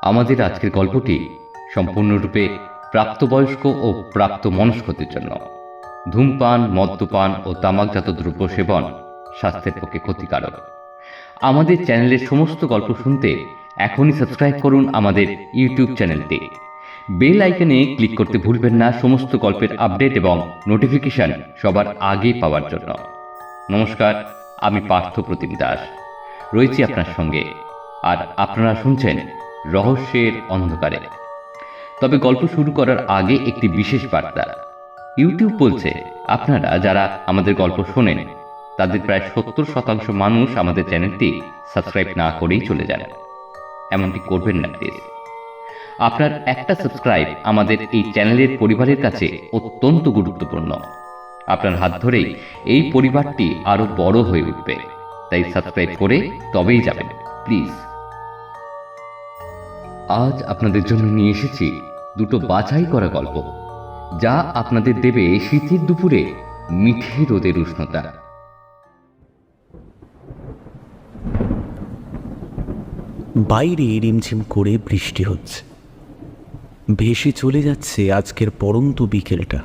আমাদের আজকের গল্পটি সম্পূর্ণরূপে প্রাপ্তবয়স্ক ও প্রাপ্তমনস্কদের জন্য। ধূমপান, মদ্যপান ও তামাকজাত দ্রব্য সেবন স্বাস্থ্যের পক্ষে ক্ষতিকারক। আমাদের চ্যানেলের সমস্ত গল্প শুনতে এখনই সাবস্ক্রাইব করুন আমাদের ইউটিউব চ্যানেলটি। বেল আইকনে ক্লিক করতে ভুলবেন না সমস্ত গল্পের আপডেট এবং নোটিফিকেশন সবার আগে পাওয়ার জন্য। নমস্কার, আমি পার্থ প্রতিম দাস রয়েছি আপনার সঙ্গে, আর আপনারা শুনছেন রহস্যের অন্ধকারে। তবে গল্প শুরু করার আগে একটি বিশেষ বার্তা। ইউটিউব বলছে আপনারা যারা আমাদের গল্প শোনেন তাদের প্রায় 70% মানুষ আমাদের চ্যানেলটি সাবস্ক্রাইব না করেই চলে যান। এমনটি করবেন না প্লিজ। আপনার একটা সাবস্ক্রাইব আমাদের এই চ্যানেলের পরিবারের কাছে অত্যন্ত গুরুত্বপূর্ণ। আপনার হাত ধরেই এই পরিবারটি আরো বড় হয়ে উঠবে, তাই সাবস্ক্রাইব করে তবেই যাবেন প্লিজ। আজ আপনাদের জন্য নিয়ে এসেছি দুটো বাছাই করা গল্প, যা আপনাদের দেবে শীতের দুপুরে মিঠে রোদের উষ্ণতা। বাইরে রিমঝিম করে বৃষ্টি হচ্ছে, ভেসে চলে যাচ্ছে আজকের পরন্ত বিকেলটা।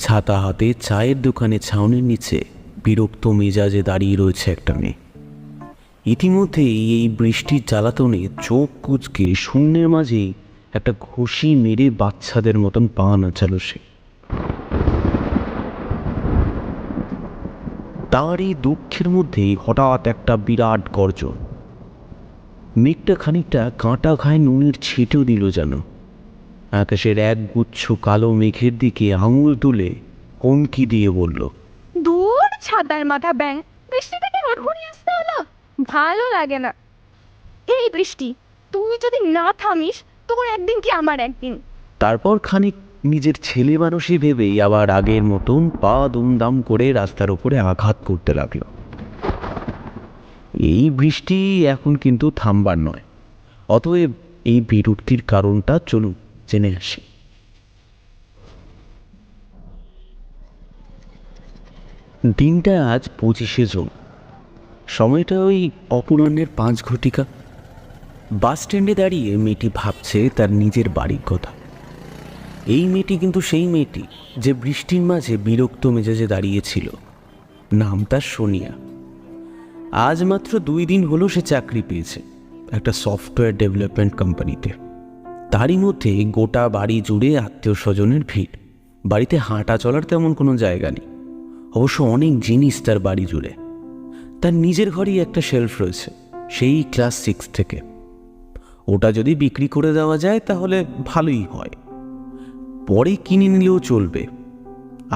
ছাতা হাতে চায়ের দোকানে ছাউনির নিচে বিরক্ত মেজাজে দাঁড়িয়ে রয়েছে একটা মেয়ে। ইতিমধ্যেই এই বৃষ্টির জ্বালাতনে চোখ কুচকে শূন্যের মাঝেই একটা ঘুষি মেরে বাচ্চাদের মতন পা নাচালো সে। তার এই দুঃখের মধ্যেই হঠাৎ একটা বিরাট গর্জন। মেঘটা খানিকটা কাঁটা ঘায়ে নুনের ছিটেও দিল যেন। আকাশের এক গুচ্ছ কালো মেঘের দিকে আঙুল তুলে হুমকি দিয়ে বলল, দূর ছাতার মাথা ব্যাং, বৃষ্টি থেকে এখনই আসতে হলো, ভালো লাগে না। এই বৃষ্টি, তুই যদি না থামিস তোর একদিন কি আমার একদিন। তারপর খানিক নিজের ছেলে মানুষই ভেবেই আবার আগের মতন পা দুমদাম করে রাস্তার উপরে আঘাত করতে লাগলো। এই বৃষ্টি এখন কিন্তু থামবার নয়, অতএব এই বিরক্তির কারণটা চলুন জেনে আসি। দিনটা আজ 25শে জুন। সময়টা ওই অপরাহ্নের 5 ঘটিকা। বাস স্ট্যান্ডে দাঁড়িয়ে মেয়েটি ভাবছে তার নিজের বাড়ির কথা। এই মেয়েটি কিন্তু সেই মেয়েটি যে বৃষ্টির মাঝে বিরক্ত মেজাজে দাঁড়িয়েছিল। নাম তার সোনিয়া। আজ মাত্র 2 দিন হলো সে চাকরি পেয়েছে একটা সফটওয়্যার ডেভেলপমেন্ট কোম্পানিতে। তারই মধ্যে গোটা বাড়ি জুড়ে আত্মীয় স্বজনের ভিড়। বাড়িতে হাঁটা চলার তেমন কোনো জায়গা নেই, অবশ্য অনেক জিনিস তার বাড়ি জুড়ে। তার নিজের ঘরেই একটা শেলফ রয়েছে, সেই ক্লাস 6 থেকে। ওটা যদি বিক্রি করে দেওয়া যায় তাহলে ভালোই হয়, পরে কিনে নিলেও চলবে।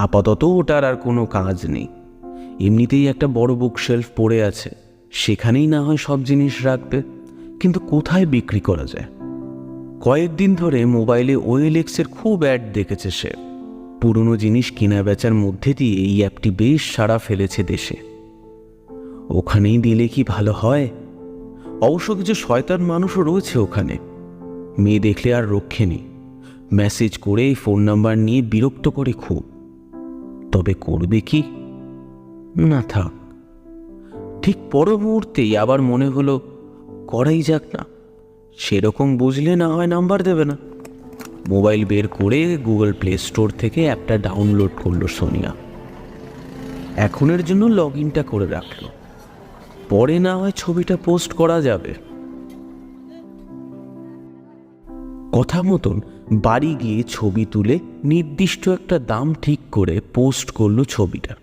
আপাতত ওটার আর কোনো কাজ নেই। এমনিতেই একটা বড় বুক শেলফ পড়ে আছে, সেখানেই না হয় সব জিনিস রাখবে, কিন্তু কোথায় বিক্রি করা যায়? কয়েকদিন ধরে মোবাইলে OLX-এর খুব অ্যাড দেখেছে সে। পুরনো জিনিস কেনা বেচার মধ্যে দিয়ে এই অ্যাপটি বেশ সাড়া ফেলেছে দেশে। ওখানেই দিলে কি ভালো হয়? অবশ্য কিছু শয়তান মানুষও রয়েছে ওখানে। মেয়ে দেখলে আর রক্ষে নেই, মেসেজ করে ফোন নাম্বার নিয়ে বিরক্ত করে খুব। তবে করবে কি? না থাক। ঠিক পর মুহূর্তেই আবার মনে হলো করাই যাক না। সেরকম বুঝলে না হয় নাম্বার দেবে না। মোবাইল বের করে গুগল প্লে স্টোর থেকে অ্যাপটা ডাউনলোড করলো সোনিয়া। এখনের জন্য লগ ইনটা করে রাখলো, পরে না হয় ছবিটা পোস্ট করা যাবে। কথা মতন বাড়ি গিয়ে ছবি তুলে নির্দিষ্ট একটা দাম ঠিক করে পোস্ট করলো ছবিটা।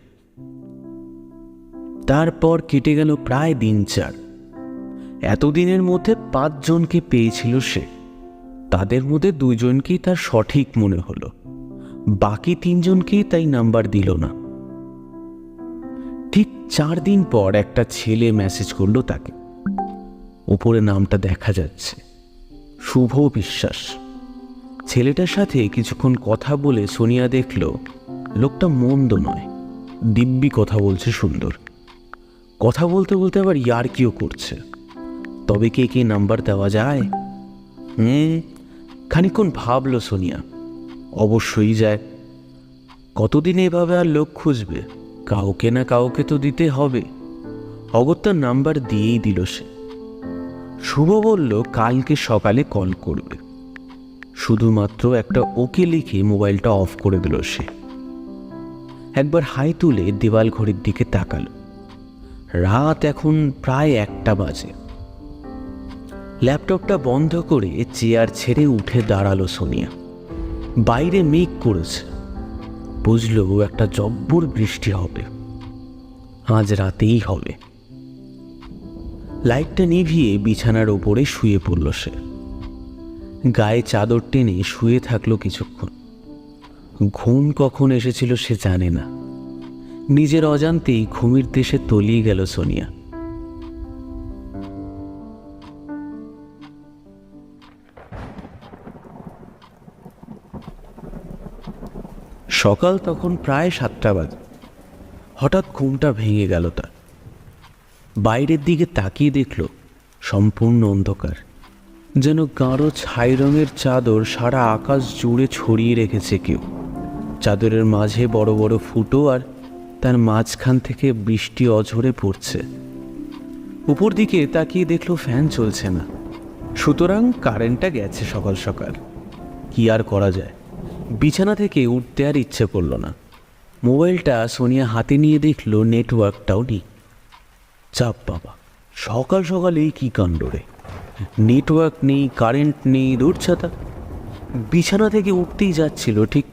তারপর কেটে গেল প্রায় দিন 4। এতদিনের মধ্যে 5 জনকে পেয়েছিল সে। তাদের মধ্যে 2 জনকেই তার সঠিক মনে হলো, বাকি 3 জনকেই তাই নাম্বার দিল না। ঠিক 4 দিন পর একটা ছেলে মেসেজ করলো তাকে। উপরে নামটা দেখা যাচ্ছে, শুভ বিশ্বাস। ছেলেটার সাথে কিছুক্ষণ কথা বলে সোনিয়া দেখল লোকটা মন্দ নয়, দিব্যি কথা বলছে সুন্দর। কথা বলতে বলতে আবার ইয়ার্কিও করছে। তবে কে নাম্বার দেওয়া যায়? খানিকক্ষণ ভাবলো সোনিয়া, অবশ্যই যায়। কতদিন এভাবে আর লোক খুঁজবে? কাউকে না কাউকে তো দিতে হবে। অগত্যা নাম্বার দিয়েই দিল সে। শুভ বলল কালকে সকালে কল করবে। শুধুমাত্র একটা ওকে লিখে মোবাইলটা অফ করে দিল সে। একবার হাই তুলে দেওয়াল ঘড়ির দিকে তাকালো। রাত এখন প্রায় 1টা বাজে। ল্যাপটপটা বন্ধ করে চেয়ার ছেড়ে উঠে দাঁড়ালো সোনিয়া। বাইরে মেঘ করেছে, বুঝলো একটা জব্বর বৃষ্টি হবে, আজ রাতেই হবে। লাইটটা নিভিয়ে বিছানার ওপরে শুয়ে পড়ল সে। গায়ে চাদর টেনে শুয়ে থাকলো কিছুক্ষণ। ঘুম কখন এসেছিল সে জানে না। নিজের অজান্তেই ঘুমের দেশে তলিয়ে গেল সোনিয়া। সকাল তখন প্রায় 7টা বাজে। হঠাৎ ঘুমটা ভেঙে গেল তার। বাইরের দিকে তাকিয়ে দেখল সম্পূর্ণ অন্ধকার, যেন গাঢ় ছাই রঙের চাদর সারা আকাশ জুড়ে ছড়িয়ে রেখেছে কেউ। চাদরের মাঝে বড় বড় ফুটো, আর তার মাঝখান থেকে বৃষ্টি অঝরে পড়ছে। উপর দিকে তাকিয়ে দেখল ফ্যান চলছে না, সুতরাং কারেন্টটা গেছে সকাল সকাল। কি আর করা যায়, বিছানা থেকে উঠতে আর ইচ্ছে করল না। মোবাইলটা সোনিয়া হাতে নিয়ে দেখল নেটওয়ার্কটাও নেই। চাপ বাবা, সকাল সকাল এই কী কাণ্ড রে! নেটওয়ার্ক নেই, কারেন্ট নেই, দূর ছাতা। বিছানা থেকে উঠতেই যাচ্ছিল, ঠিক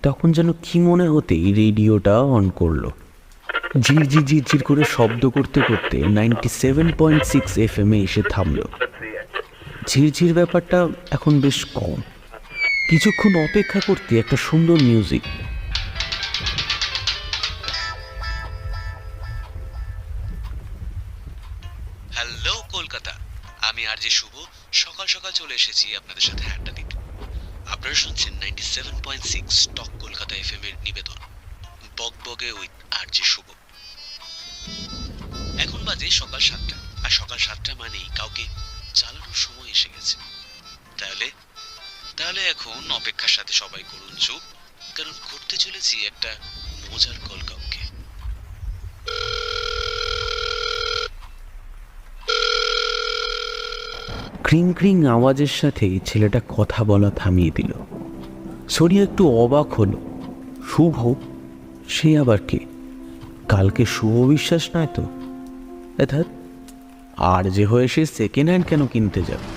তখন যেন কি মনে হতেই রেডিওটা অন করলো। ঝিরঝির ঝিরঝির করে শব্দ করতে করতে 97.6 FM এসে থামলো। ঝিরঝির ব্যাপারটা এখন বেশ কম। কিছুক্ষণ অপেক্ষা করতে একটা সুন্দর মিউজিক। হ্যালো কলকাতা, আমি আরজে শুভ সকাল সকাল চলে এসেছি আপনাদের সাথে আড্ডা দিতে। আপনারা শুনছেন 97.6 টক কলকাতা FM এর নিবেদন বকবকে উইথ আরজে শুভ। এখন বাজে সকাল 7টা, আর সকাল 7টা মানেই কাউকে চালানোর সময় এসে গেছে। তাহলে এখন অপেক্ষার সাথে সবাই করুন চুপ, কারণ করতে চলেছি একটা মজার কল কাউকে। ক্রিং ক্রিং আওয়াজের সাথে ছেলেটা কথা বলা থামিয়ে দিল। সোনিয়া একটু অবাক হলো। শুভ? সে আবার কে? কালকে শুভ বিশ্বাস নয় তো? অর্থাৎ আর যে হয়ে সে সেকেন্ড হ্যান্ড কেন কিনতে যাবে?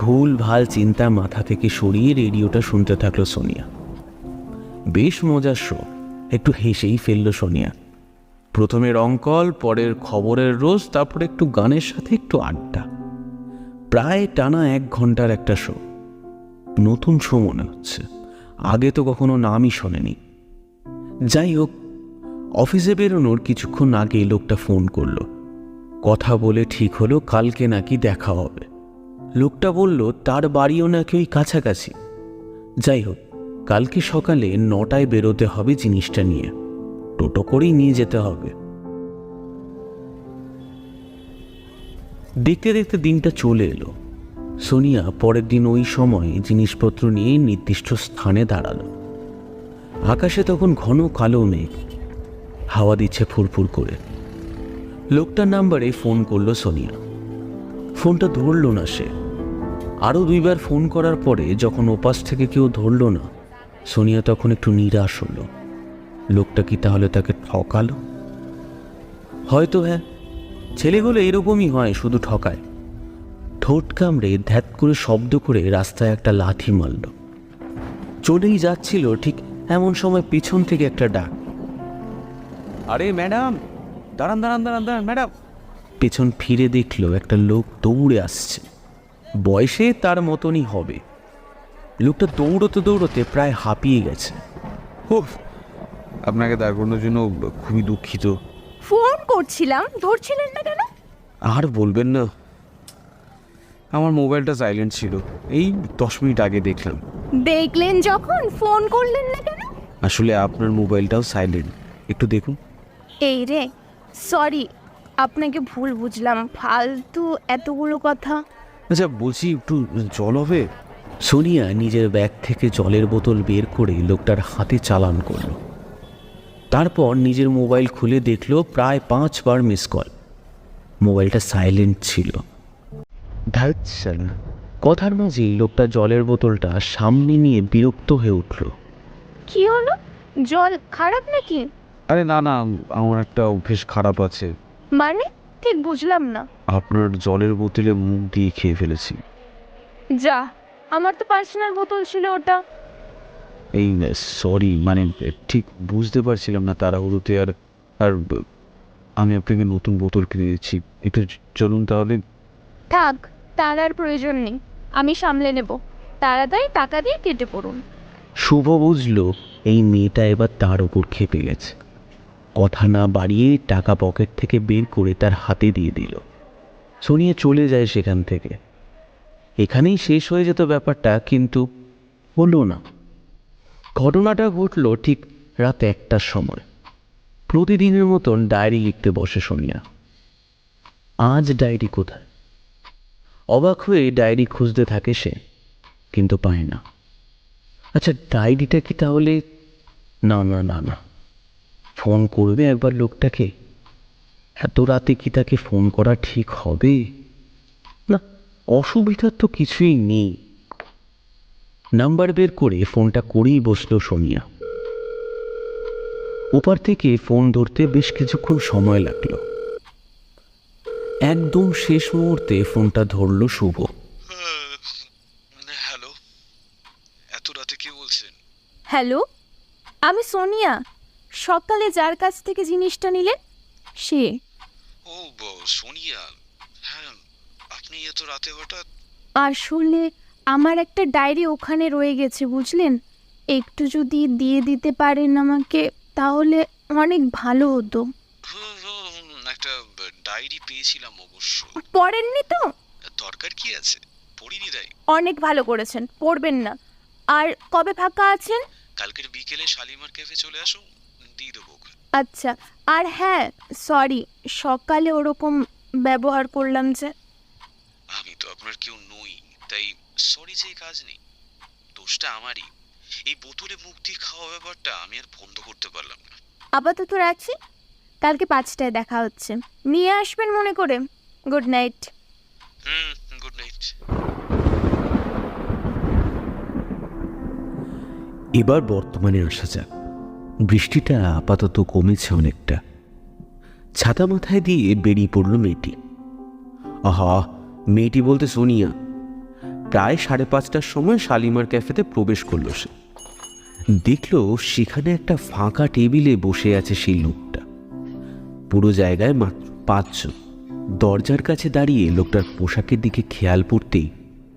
ভুল ভাল চিন্তা মাথা থেকে সরিয়ে রেডিওটা শুনতে থাকলো সোনিয়া। বেশ মজার শো, একটু হেসেই ফেললো সোনিয়া। প্রথমে রংকল, পরের খবরের রোজ, তারপর একটু গানের সাথে একটু আড্ডা। প্রায় টানা 1 ঘন্টার একটা শো। নতুন শো মনে হচ্ছে, আগে তো কখনো নামই শোনেনি। যাই হোক, অফিসে বেরোনোর কিছুক্ষণ আগে লোকটা ফোন করলো। কথা বলে ঠিক হলো কালকে নাকি দেখা হবে। লোকটা বলল তার বাড়িও নাকি ওই কাছাকাছি। যাই হোক, কালকে সকালে 9টায় বেরোতে হবে জিনিসটা নিয়ে। টোটো করেই নিয়ে যেতে হবে। দেখতে দেখতে দিনটা চলে এলো। সোনিয়া পরের দিন ওই সময় জিনিসপত্র নিয়ে নির্দিষ্ট স্থানে দাঁড়ালো। আকাশে তখন ঘন কালো মেঘ, হাওয়া দিচ্ছে ফুরফুর করে। লোকটার নাম্বারে ফোন করলো সোনিয়া। ফোনটা ধরল না সে। আরও 2বার ফোন করার পরে যখন ওপাশ থেকে কেউ ধরল না, সোনিয়া তখন একটু নিরাশ হলো। লোকটা কি তাহলে তাকে ঠকালো? হয়তো হ্যাঁ, ছেলেগুলো এরকমই হয়, শুধু ঠকায়। ঠোঁট কামড়ে ধ্যাত করে শব্দ করে রাস্তায় একটা লাথি মারল। চলেই যাচ্ছিল, ঠিক এমন সময় পিছন থেকে একটা ডাক। আরে ম্যাডাম, দাঁড়ান দাঁড়ান দাঁড়ান দাঁড়ান ম্যাডাম। পেছন ফিরে দেখলো একটা লোক দৌড়ে আসছে। বয়সে তার মতনই হবে। লোকটা দৌড়তে দৌড়তে প্রায় হাঁপিয়ে গেছে। উফ, আপনাকে দাঁড় করানোর জন্য খুবই দুঃখিত। ফোন করছিলাম, ধরছিলেন না কেন? আর বলবেন না, আমার মোবাইলটা সাইলেন্ট ছিল। এই 10 মিনিট আগে দেখলাম। দেখলেন যখন ফোন করলেন না কেন? আসলে আপনার মোবাইলটাও সাইলেন্ট, একটু দেখুন। এই রে, সরি, আপনাকে ভুল বুঝলাম। ফালতু এতগুলো কথা। আচ্ছা বলছি, একটু জল হবে? সোনিয়া নিজের ব্যাগ থেকে জলের বোতল বের করে লোকটার হাতে চালান করল। তারপর নিজের মোবাইল খুলে দেখলো প্রায় 5 বার মিস কল। মোবাইলটা সাইলেন্ট ছিল। ধাচ্ছা না, কথার মাঝেই লোকটা জলের বোতলটা সামনে নিয়ে বিরক্ত হয়ে উঠল। কি হলো? জল খারাপ নাকি? আরে না না, আমার একটা অভ্যেস খারাপ আছে। মানে ঠিক বুঝলাম না। আপনার জলের বোতলে মুখ দিয়ে খেয়ে ফেলেছি। যা, আমার তো পার্সোনাল বোতল ছিল ওটা। এই সরি, মানে ঠিক বুঝতে পারছিলাম না তাড়াহুড়োতে। আর আর আমি আপনাকে নতুন বোতল কিনে দিচ্ছি, একটু চলুন তাহলে। থাক, তার আর প্রয়োজন নেই, আমি সামলে নেব। তাড়াতাড়ি টাকা দিয়ে কেটে পড়ুন। শুভ বুঝল এই মেয়েটা এবার তার ওপর খেপে গেছে। কথা না বাড়িয়ে টাকা পকেট থেকে বের করে তার হাতে দিয়ে দিল। সোনিয়া চলে যায় সেখান থেকে। এখানেই শেষ হয়ে যেত ব্যাপারটা, কিন্তু হলো না। ঘটনাটা ঘটল ঠিক রাত 1টার সময়। প্রতিদিনের মতন ডায়েরি লিখতে বসে সোনিয়া। আজ ডায়েরি কোথায়? অবাক হয়ে ডায়েরি খুঁজতে থাকে সে, কিন্তু পায় না। আচ্ছা, ডায়েরিটা কি তাহলে? না না না না, ফোন করবে একবার লোকটাকে। এত রাতে কি তাকে ফোন করা ঠিক হবে? না, অসুবিধার তো কিছুই নেই। নাম্বার বের করে ফোনটা করেই বসলো সোনিয়া। ওপার থেকে ফোন ধরতে বেশ কিছুক্ষণ সময় লাগলো। একদম শেষ মুহূর্তে ফোনটা ধরলো শুভ। হ্যালো, এত রাতে কে বলছেন? হ্যালো, আমি সোনিয়া। সকালে যার কাছ থেকে জিনিসটা নিলেন সে। ও সোনিয়া, হ্যাঁ আপনি এত রাতে হঠাৎ? আসলে আমার একটা ডায়েরি ওখানে রয়ে গেছে বুঝলেন, একটু যদি দিয়ে দিতে পারেন আমাকে তাহলে অনেক ভালো হতো। একটা ডায়েরি পেয়েছিলাম অবশ্য। পড়েননি তো? দরকার কি আছে, পড়িনি তাই। অনেক ভালো করেছেন, পড়বেন না। আর কবে ফাঁকা আছেন? কালকের বিকেলে শালিমার ক্যাফে চলে আসো, দিয়ে দেবো ওখানে। আচ্ছা, আর হ্যাঁ সরি, সকালে ওরকম ব্যবহার করলাম যে। আমি তো আপনার কেউ নই, তাই সরি যে কাজ নেই, দোষটা আমারই। এই বোতলে মুখ দিয়ে খাওয়া ব্যাপারটা আমি আর বন্ধ করতে পারলাম না। আপাতত রাখছি, কালকে 5টায় দেখা হচ্ছে, নিয়ে আসবেন মনে করে। Good night. Good night. এবার বর্তমানে আসা যাক। বৃষ্টিটা আপাতত কমেছে অনেকটা। ছাতা মাথায় দিয়ে বেরিয়ে পড়ল মেয়েটি। আহা, মেয়েটি বলতে সোনিয়া। প্রায় 5:30টার সময় শালিমার ক্যাফেতে প্রবেশ করল সে। দেখল সেখানে একটা ফাঁকা টেবিলে বসে আছে সেই লোকটা। পুরো জায়গায় মাত্র 5 জন। দরজার কাছে দাঁড়িয়ে লোকটার পোশাকের দিকে খেয়াল পড়তেই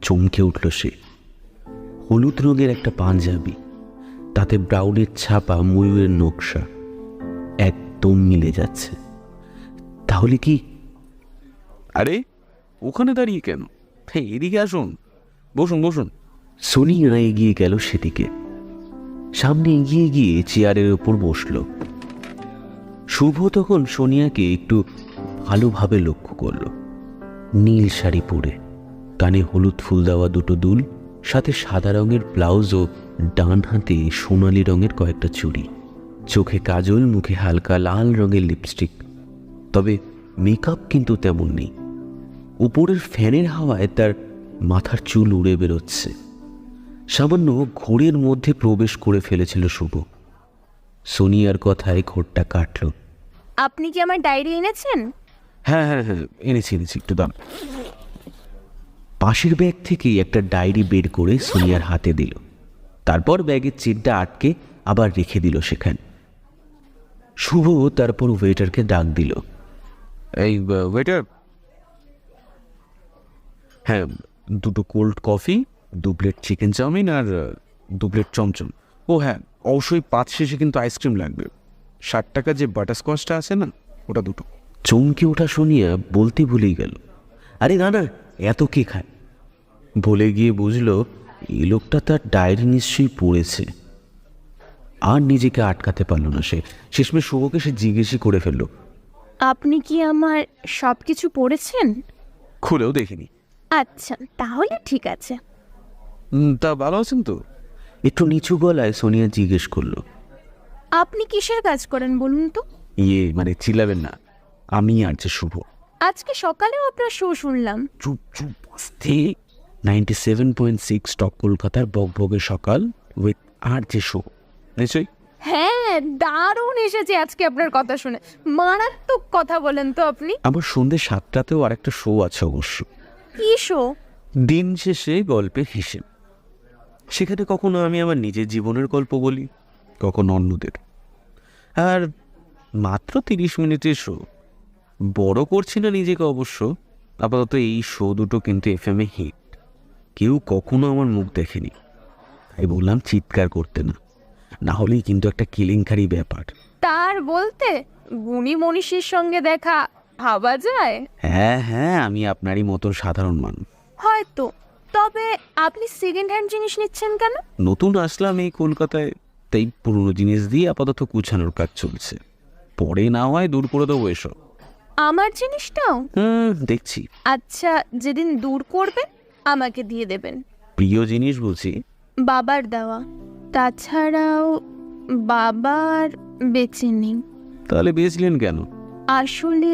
চমকে উঠল সে। হলুদ রঙের একটা পাঞ্জাবি, তাতে ব্রাউনের ছাপা ময়ূরের নকশা, একদম মিলে যাচ্ছে। তাহলে কি? আরে ওখানে দাঁড়িয়ে কেন? হ্যাঁ, এদিকে আসুন, বসুন বসুন। সোনিয়া এগিয়ে গেল সেদিকে। সামনে এগিয়ে গিয়ে চেয়ারের ওপর বসল। শুভ তখন সোনিয়াকে একটু ভালোভাবে লক্ষ্য করল। নীল শাড়ি পরে, কানে হলুদ ফুল দেওয়া দুটো দুল, সাথে সাদা রঙের ব্লাউজ ও ডান হাতে সোনালি রঙের কয়েকটা চুড়ি, চোখে কাজল, মুখে হালকা লাল রঙের লিপস্টিক। তবে মেকআপ কিন্তু তেমন নেই। উপরের ফ্যানের হাওয়ায় তার মাথার চুল উড়ে বেরোচ্ছে। সামান্য ঘোরের মধ্যে প্রবেশ করে ফেলেছিল শুভ। সোনিয়ার কথায় ঘোরটা কাটল। আপনি কি আমার ডায়েরি এনেছেন? হ্যাঁ হ্যাঁ হ্যাঁ, এনেছি এনেছি, একটু দাম। পাশের ব্যাগ থেকে একটা ডায়েরি বের করে সোনিয়ার হাতে দিল। তারপর ব্যাগের চেনটা আটকে আবার রেখে দিল সেখানে। শুভ তারপর ওয়েটারকে ডাক দিল। এই ওয়েটার, হ্যাঁ 2 cold coffee, 2 plate chicken chow mein আর 2 প্লেট চমচম। ও হ্যাঁ, অবশ্যই 5 শেষে কিন্তু আইসক্রিম লাগবে। 60 টাকা যে বাটারস্কচটা আছে না, ওটা 2টো। চমকে ওঠা সোনিয়া বলতে ভুলেই গেল, আরে না না, এত কে খায়। বলে গিয়ে বুঝলো এই লোকটা তার ডায়েরি নিশ্চয়ই পড়েছে। আর নিজেকে আটকাতে পারল না সে। শেষমেশ শুভকে সে জিজ্ঞেসই করে ফেলল, আপনি কি আমার সব কিছু পড়েছেন? খুলেও দেখিনি। আচ্ছা, তাহলে ঠিক আছে। তা ভালো আছেন তো? একটু নিচু গলায় সোনিয়া জিজ্ঞেস করলো, আপনি কিসের কাজ করেন বলুন তো? মানে চিল্লাবেন না, আমি আর যে শুভ। আজকে সকালেও আপনার শো শুনলাম। চুপ চুপ আস্তে। 97.6 টক কলকাতার বকবকে সকাল উইথ আর যে শো নিশ্চয়ই। হ্যাঁ, দারুণ এসেছে আজকে আপনার কথা শুনে। মারাত্মক কথা বলেন তো আপনি। আমার সন্ধ্যে 7টাতেও আর একটা শো আছে অবশ্য। কি শো? দিন শেষে গল্পের হিসেব। সেখানে কখনো আমি আমার নিজের জীবনের গল্প বলি, কখনো অন্যদের। আর মাত্র 30 মিনিটের শো। বড় করছি না নিজেকে অবশ্য। আপাতত এই শো দুটো কিন্তু FM এ হিট। কেউ কখনো আমার মুখ দেখেনি, তাই বললাম চিৎকার করতে না, না হলেই কিন্তু একটা কেলেঙ্কারি ব্যাপার। তার বলতে গুণী মনীষীর সঙ্গে দেখা ভাবা যায়? হ্যাঁ হ্যাঁ, আমি আপনারই মতন সাধারণ মানুষ। হয়তো। তবে আপনি সেকেন্ড হ্যান্ড জিনিস নিচ্ছেন কেন? নতুন আসলাম এই কলকাতায়, তাই পুরনো জিনিস দিয়ে আপাতত গুছানোর কাজ চলছে। পরে না হয় দূর করে দেবো এসব। আমার জিনিসটাও? দেখছি। আচ্ছা, যেদিন দূর করবেন আমাকে দিয়ে দেবেন। প্রিয় জিনিস বুঝি? বাবার দেওয়া। তাছাড়াও বাবার বেঁচে নেই। তাহলে বেচলেন কেন? আসলে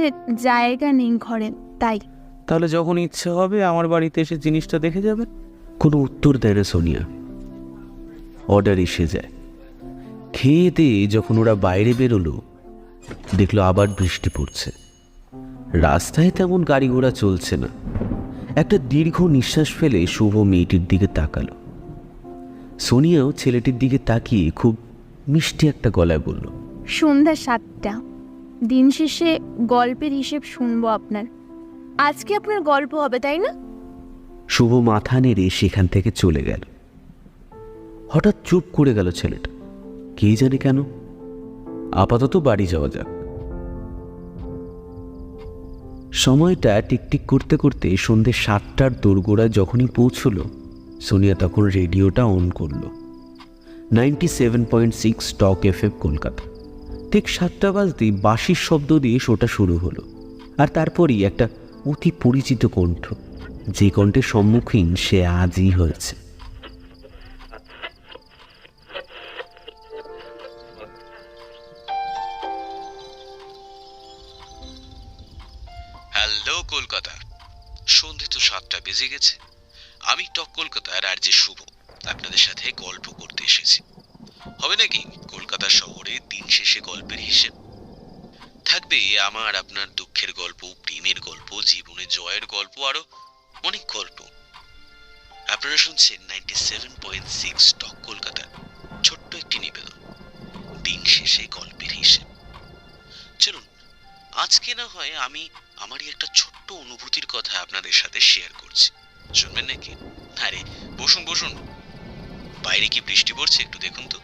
জায়গা নেই ঘরে, তাই। তাহলে যখন ইচ্ছে হবে আমার বাড়িতে এসে জিনিসটা দেখে যাবেন। কোনো উত্তর দেয় না সোনিয়া। অর্ডার এসে যায়। খেয়ে দিয়ে যখন ওরা বাইরে বেরোলো, দেখলো আবার বৃষ্টি পড়ছে। রাস্তায় তেমন গাড়ি ঘোড়া চলছে না। একটা দীর্ঘ নিঃশ্বাস ফেলে শুভ মেয়েটির দিকে তাকালো। সোনিয়াও ছেলেটির দিকে তাকিয়ে খুব মিষ্টি একটা গলায় বলল, সন্ধ্যা 7টা। দিন শেষে গল্পের হিসেব শুনবো আপনার। আজকে আপনার গল্প হবে, তাই না? শুভ মাথা নেড়ে সেখান থেকে চলে গেল। হঠাৎ চুপ করে গেল ছেলেটা, কে জানে কেন। আপাতত বাড়ি যাওয়া যাক। সময়টা টিকটিক করতে করতে সন্ধ্যে 7টার দোরগোড়ায় যখনই পৌঁছল, সোনিয়া তখন রেডিওটা অন করলো। 97.6 টক FM কলকাতা। ঠিক 7টা বাজতেই বাঁশির শব্দ দিয়ে শোটা শুরু হলো। আর তারপরই একটা অতি পরিচিত কণ্ঠ, যে কণ্ঠের সম্মুখীন সে আজই হয়েছে। হ্যালো কলকাতা, সন্ধে তো 7টা বেজে গেছে। আমি টক কলকাতার আর যে শুভ আপনাদের সাথে গল্প করতে এসেছি। হবে নাকি কলকাতা শহরে দিন শেষে গল্পের হিসেব। থাকবে আমার আপনার দুঃখের গল্প, প্রেমের গল্প, জীবনে জয়ের গল্প, আরো অনেক গল্প। আপনারা শুনছেন 97.6 টক কলকাতা। ছোট্ট একটি নিবেদন, দিন শেষে গল্পের হিসেব। চলুন আজকে না হয় আমি আমারই একটা ছোট্ট অনুভূতির কথা আপনাদের সাথে শেয়ার করছি। শুনবেন নাকি? আরে বসুন বসুন। বাইরে কি বৃষ্টি পড়ছে একটু দেখুন তো।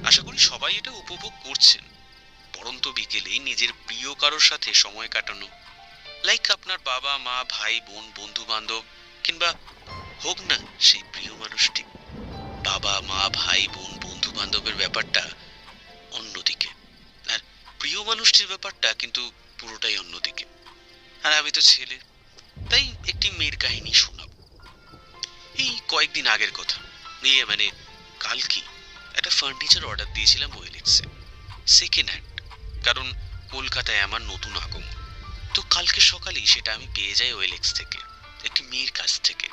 আশা করি সবাই এটা উপভোগ করছেন। পরন্ত বিকেলে নিজের প্রিয় কারোর সাথে সময় কাটানো, লাইক আপনার বাবা মা ভাই বোন বন্ধু বান্ধব, কিংবা হোক না সেই প্রিয় মানুষটি। বাবা মা ভাই বোন বন্ধু বান্ধবের ব্যাপারটা অন্যদিকে, আর প্রিয় মানুষটির ব্যাপারটা কিন্তু পুরোটাই অন্যদিকে। আর আমি তো ছেলে, তাই একটি মেয়ের কাহিনী শোনাব। এই কয়েকদিন আগের কথা, মানে কালকে একটা ফার্নিচার অর্ডার দিয়েছিলাম ওয়েলেক্সে, সেকেন্ড হ্যান্ড। কারণ কলকাতায় আমার নতুন আগমন, তো কালকে সকালেই সেটা আমি পেয়ে যাই ওয়েলেক্স থেকে, একটি মেয়ের কাছ থেকে।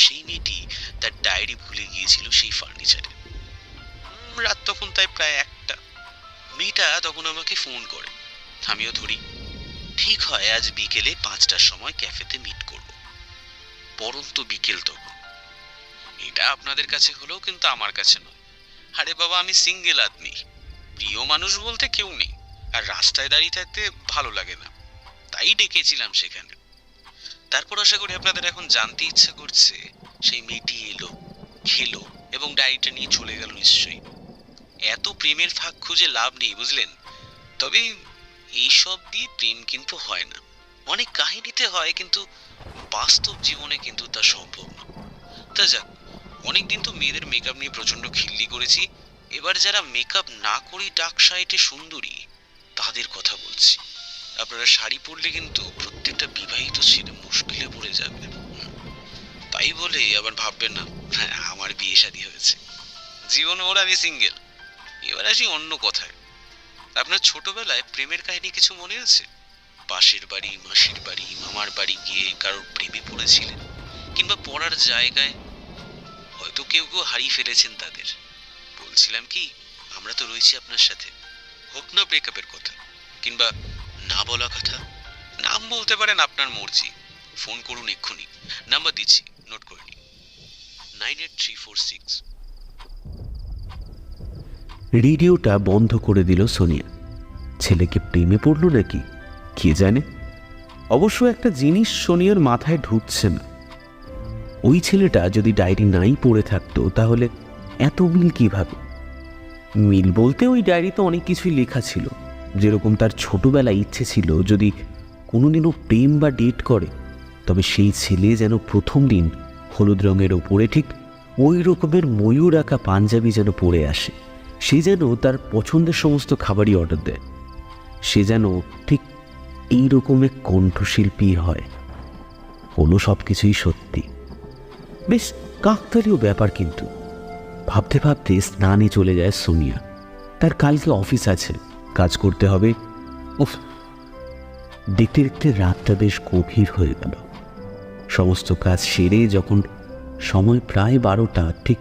সেই মেয়েটি তার ডায়েরি ভুলে গিয়েছিল সেই ফার্নিচারে। রাত তখন তাই প্রায় 1টা। মেয়েটা তখন আমাকে ফোন করে, আমিও ধরি। ঠিক হয় আজ বিকেলে 5টার সময় ক্যাফেতে মিট করব। পরন্ত বিকেল তখন। এটা আপনাদের কাছে হলেও কিন্তু আমার কাছে নয়। আরে বাবা, আমি সিঙ্গেল আদমি, প্রিয় মানুষ বলতে কেউ নেই, আর রাস্তায় দাঁড়িয়ে থাকতে ভালো লাগে না, তাই ডেকেছিলাম সেখানে। তারপর আশা করি আপনাদের এখন জানতে ইচ্ছা করছে সেই মেয়েটি এলো, খেলো এবং ডায়েরিটা নিয়ে চলে গেল নিশ্চয়ই। এত প্রেমের ফাঁক খুঁজে লাভ নেই, বুঝলেন? তবে এইসব দিয়ে প্রেম কিন্তু হয় না। অনেক কাহিনীতে হয়, কিন্তু বাস্তব জীবনে কিন্তু তা সম্ভব না। তা যাক, অনেকদিন তো মেয়েদের মেকআপ নিয়ে প্রচন্ড খিল্লি করেছি। এবার যারা মেকআপ না করেই ডাক সাইটে সুন্দরী, তাদের কথা বলছি। আপনারা শাড়ি পরলে কিন্তু প্রত্যেকটা বিবাহিত ছেলে মুশকিলে পড়ে যাবে। তাই বলে আবার ভাববেন না আমার বিয়ে শাদী হয়েছে। জীবন ওর আমি সিঙ্গেল। এবার আসি অন্য কথায়। আপনার ছোটবেলায় প্রেমের কাহিনী কিছু মনে আছে? পাশের বাড়ি, মাসির বাড়ি, মামার বাড়ি গিয়ে কারোর প্রেমে পড়েছিলেন, কিংবা পড়ার জায়গায় হয়তো কেউ কেউ হারিয়ে ফেলেছেন তাদের। বলছিলাম কি, আমরা তো রয়েছি আপনার সাথে। হোক না ব্রেকআপের কথা, কিংবা না বলা কথা, নাম বলতে পারেন আপনার মর্জি। ফোন করুন এক্ষুনি, নাম্বার দিচ্ছি, নোট করে নিন, 98346। রেডিওটা বন্ধ করে দিল সোনিয়া। ছেলেকে প্রেমে পড়ল নাকি কে জানে। অবশ্য একটা জিনিস সোনিয়ার মাথায় ঢুকছে না, ওই ছেলেটা যদি ডায়েরি নাই পড়ে থাকতো তাহলে এত মিল কিভাবে? মিল বলতে ওই ডায়েরিতে অনেক কিছুই লেখা ছিল, যেরকম তার ছোটবেলায় ইচ্ছে ছিল যদি কোনোদিনও প্রেম বা ডেট করে তবে সেই ছেলে যেন প্রথম দিন হলুদ রঙের ওপরে ঠিক ওই রকমের ময়ূর আঁকা পাঞ্জাবি যেন পরে আসে, সে যেন তার পছন্দের সমস্ত খাবারই অর্ডার দেয়, সে যেন ঠিক এই রকমের কণ্ঠশিল্পী হয়। হলো সব কিছুই সত্যি। বেশ কাকতালীয় ব্যাপার। কিন্তু ভাবতে ভাবতে স্নানে চলে যায় সোনিয়া। তার কালকে অফিস আছে, কাজ করতে হবে। উফ, দেখতে দেখতে রাতটা বেশ গভীর হয়ে গেল। সমস্ত কাজ সেরে যখন সময় প্রায় 12টা, ঠিক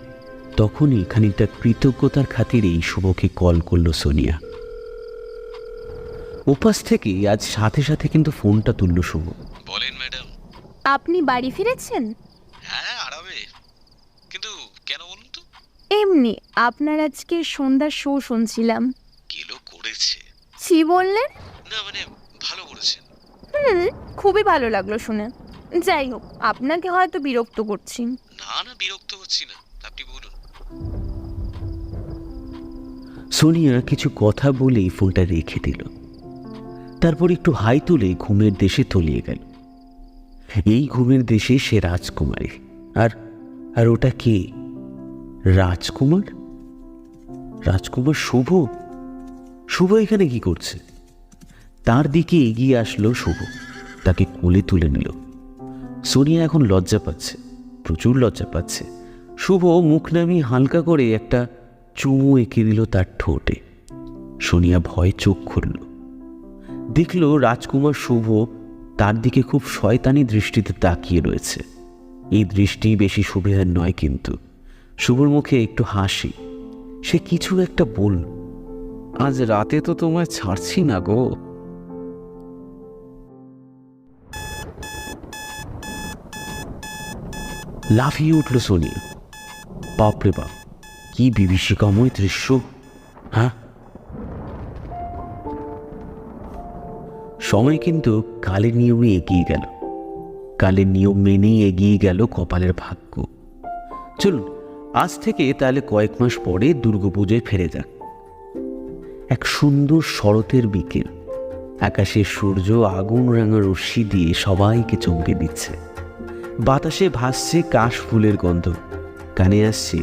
তখনই খানিকটা কৃতজ্ঞতার খাতিরেই শুভকে কল করলো সোনিয়া। উপাস থেকে আজ সাথে সাথে কিন্তু ফোনটা তুলল শুভ। বলেন ম্যাডাম। আপনি বাড়ি ফিরেছেন? হ্যাঁ, আরামে। কিন্তু কেন বলুন তো? এমনি আপনার আজকে সন্ধ্যার শো শুনছিলাম। কিলো করেছে কি বললেন? না, মানে ভালো করেছেন। খুবই ভালো লাগলো শুনে। যাই হোক, আপনাকে হয়তো বিরক্ত করছি। না না, বিরক্ত হচ্ছি না, আপনি বলুন। সোনিয়া কিছু কথা বলেই ফোনটা রেখে দিল। তারপর একটু হাই তুলে ঘুমের দেশে তলিয়ে গেল। এই ঘুমের দেশে সে রাজকুমারী। আর আর ওটা কে? রাজকুমার? রাজকুমার শুভ? শুভ এখানে কি করছে? তার দিকে এগিয়ে আসলো শুভ, তাকে কোলে তুলে নিল। সোনিয়া এখন লজ্জা পাচ্ছে, প্রচুর লজ্জা পাচ্ছে। শুভ মুখ নামিয়ে হালকা করে একটা চুমু এঁকে দিল তার ঠোঁটে। সোনিয়া ভয়ে চোখ খুলল, দেখল রাজকুমার শুভ তার দিকে খুব শয়তানি দৃষ্টিতে তাকিয়ে রয়েছে। এই দৃষ্টি বেশি সুবিধার নয়, কিন্তু শুভর মুখে একটু হাসি। সে কিছু একটা বলল। আজ রাতে তো তোমায় ছাড়ছি না গো। লাফিয়ে উঠল সোনিয়া। বাপরে বাপ, কি বিভীষিকাময় দৃশ্য! হ্যাঁ, সময় কিন্তু কালের নিয়মে এগিয়ে গেল। কালের নিয়ম মেনেই এগিয়ে গেল কপালের ভাগ্য। চলুন আজ থেকে তাহলে কয়েক মাস পরে দুর্গাপুজোয় ফিরে যাক। এক সুন্দর শরতের বিকেল, আকাশে সূর্য আগুন রাঙা রশ্মি দিয়ে সবাইকে চমকে দিচ্ছে। বাতাসে ভাসছে কাশ ফুলের গন্ধ, কানে আসছে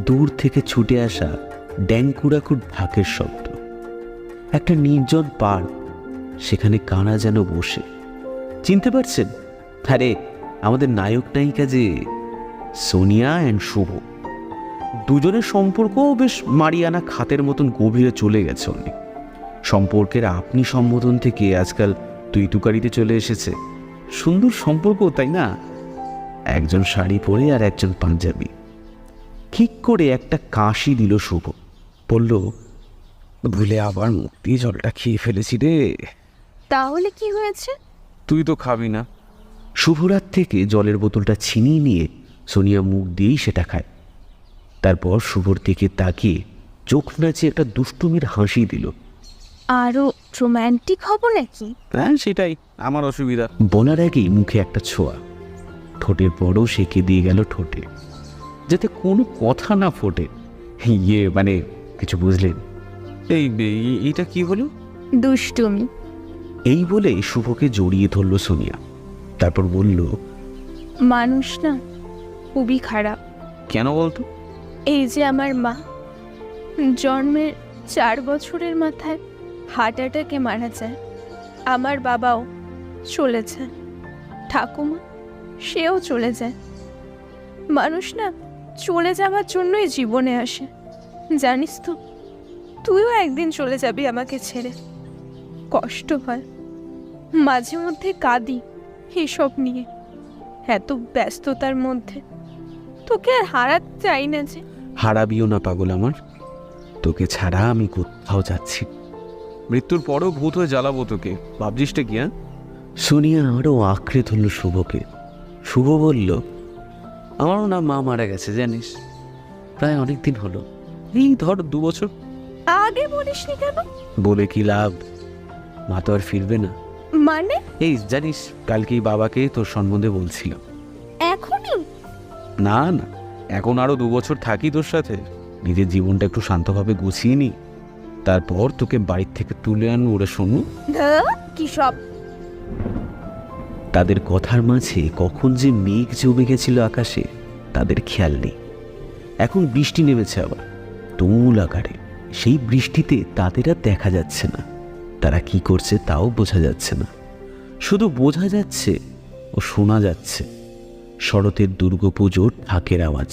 দূর থেকে ছুটে আসা ড্যাংকুড়াকুট ঢাকের শব্দ। একটা নির্জন পার্ক, সেখানে কানা যেন বসে। চিনতে পারছেন? আরে আমাদের নায়ক নায়িকা যে, সোনিয়া অ্যান্ড শুভ। দুজনের সম্পর্কও বেশ মারিয়ানা খাতের মতন গভীরে চলে গেছে অনেক। সম্পর্কের আপনি সম্বোধন থেকে আজকাল তুই তুকারিতে চলে এসেছে। সুন্দর সম্পর্ক, তাই না? একজন শাড়ি পরে আর একজন পাঞ্জাবি। ঠিক করে একটা কাশি দিল শুভ, বলল, ভুলে আবার মুখ দিয়ে জলটা খেয়ে ফেলেছি রে। তাহলে কি হয়েছে? তুই তো খাবি না। শুভরাত থেকে জলের বোতলটা ছিনিয়ে নিয়ে সোনিয়া মুখ দিয়েই সেটা খায়। তারপর শুভর দিকে তাকিয়ে চোখ নাচিয়ে একটা দুষ্টুমির হাসি দিল। আরো রোম্যান্টিক হব নাকি? হ্যাঁ, সেটাই আমার অসুবিধা। বলার আগেই মুখে একটা ছোঁয়া, ঠোঁটের পরও সেঁকে দিয়ে গেল ঠোঁটে, যাতে কোনো কথা না ফোটে। মানে কিছু বুঝলেন? এইটা কি হলো? দুষ্টুমি। এই বলে শুভকে জড়িয়ে ধরল সোনিয়া। তারপর বলল, মানুষ না খুবই খারাপ। কেন বলতো? এই যে আমার মা, জন্মের 4 বছরের মাথায় হার্ট অ্যাটাকে মারা যায়। আমার বাবাও চলে যায়, ঠাকুমা সেও চলে যায়। মানুষ না চলে যাওয়ার জন্যই জীবনে আসে। জানিস তো, তুইও একদিন চলে যাবি আমাকে ছেড়ে। কষ্ট হয়, মাঝে মধ্যে কাঁদি এসব নিয়ে। এত ব্যস্ততার মধ্যে তোকে আর হারাতে চাই না যে। হারাবিও না পাগল আমার, তোকে ছাড়া আমি কোথাও যাচ্ছি। মৃত্যুর পরেও ভূত হয়ে জ্বালাবো তোকে, ভাবছিসটা কি? হ্যাঁ, সোনিয়া আরও আঁকড়ে ধরল শুভকে। শুভ বলল, আমারও না মা মারা গেছে জানিস, প্রায় অনেক দিন হলো, এই ধর 2 বছর। আগে বলিসনি কেন? বলে কি লাভ, মা তো আর ফিরবে না। মানে? এই জানিস, কালকেই বাবাকে তোর সম্বন্ধে বলছিলাম। এখনই? না না, এখন আরো 2 বছর থাকি তোর সাথে, নিজের জীবনটা একটু শান্তভাবে গুছিয়ে নি, তারপর তোকে বাড়ির থেকে তুলে আনবো। ওরা শোনো কি সব? তাদের কথার মাঝে কখন যে মেঘ জমে গেছিল আকাশে তাদের খেয়াল নেই। এখন বৃষ্টি নেমেছে আবার তুমুল আকারে। সেই বৃষ্টিতে তাদের আর দেখা যাচ্ছে না, তারা কি করছে তাও বোঝা যাচ্ছে না। শুধু বোঝা যাচ্ছে ও শোনা যাচ্ছে শরতের দুর্গাপুজোর ঢাকের আওয়াজ।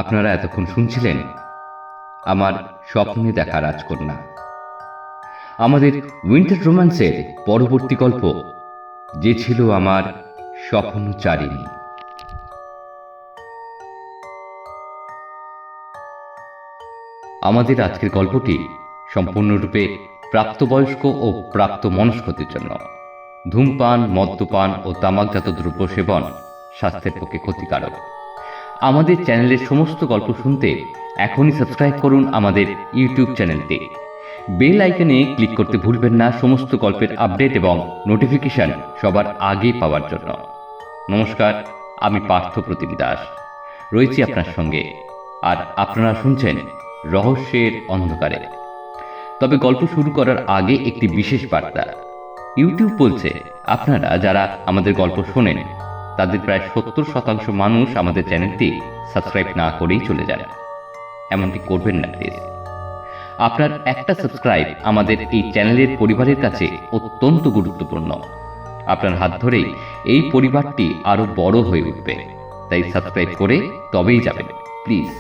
আপনারা এতক্ষণ শুনছিলেন আমার স্বপ্নে দেখা রাজকন্যা, আমাদের উইন্টার রোম্যান্সের পরবর্তী গল্প, যে ছিল আমার স্বপ্নচারিণী। আমাদের আজকের গল্পটি সম্পূর্ণরূপে প্রাপ্তবয়স্ক ও প্রাপ্তমনস্কদের জন্য। ধূমপান, মদ্যপান ও তামাকজাত দ্রব্য সেবন স্বাস্থ্যের পক্ষে ক্ষতিকারক। আমাদের চ্যানেলের সমস্ত গল্প শুনতে এখনই সাবস্ক্রাইব করুন আমাদের ইউটিউব চ্যানেলটি। বেল আইকনে ক্লিক করতে ভুলবেন না সমস্ত গল্পের আপডেট এবং নোটিফিকেশন সবার আগে পাওয়ার জন্য। নমস্কার, আমি পার্থ প্রতিম দাস রয়েছি আপনার সঙ্গে, আর আপনারা শুনছেন রহস্যের অন্ধকারে। তবে গল্প শুরু করার আগে একটি বিশেষ বার্তা। ইউটিউব বলছে আপনারা যারা আমাদের গল্প শোনেন তাদের প্রায় 70% মানুষ আমাদের চ্যানেলটি সাবস্ক্রাইব না করেই চলে যায়। এমনটি করবেন না প্লিজ। আপনার একটা সাবস্ক্রাইব আমাদের এই চ্যানেলের পরিবারের কাছে অত্যন্ত গুরুত্বপূর্ণ। আপনার হাত ধরেই এই পরিবারটি আরো বড় হয়ে উঠবে, তাই সাবস্ক্রাইব করে তবেই যাবেন প্লিজ।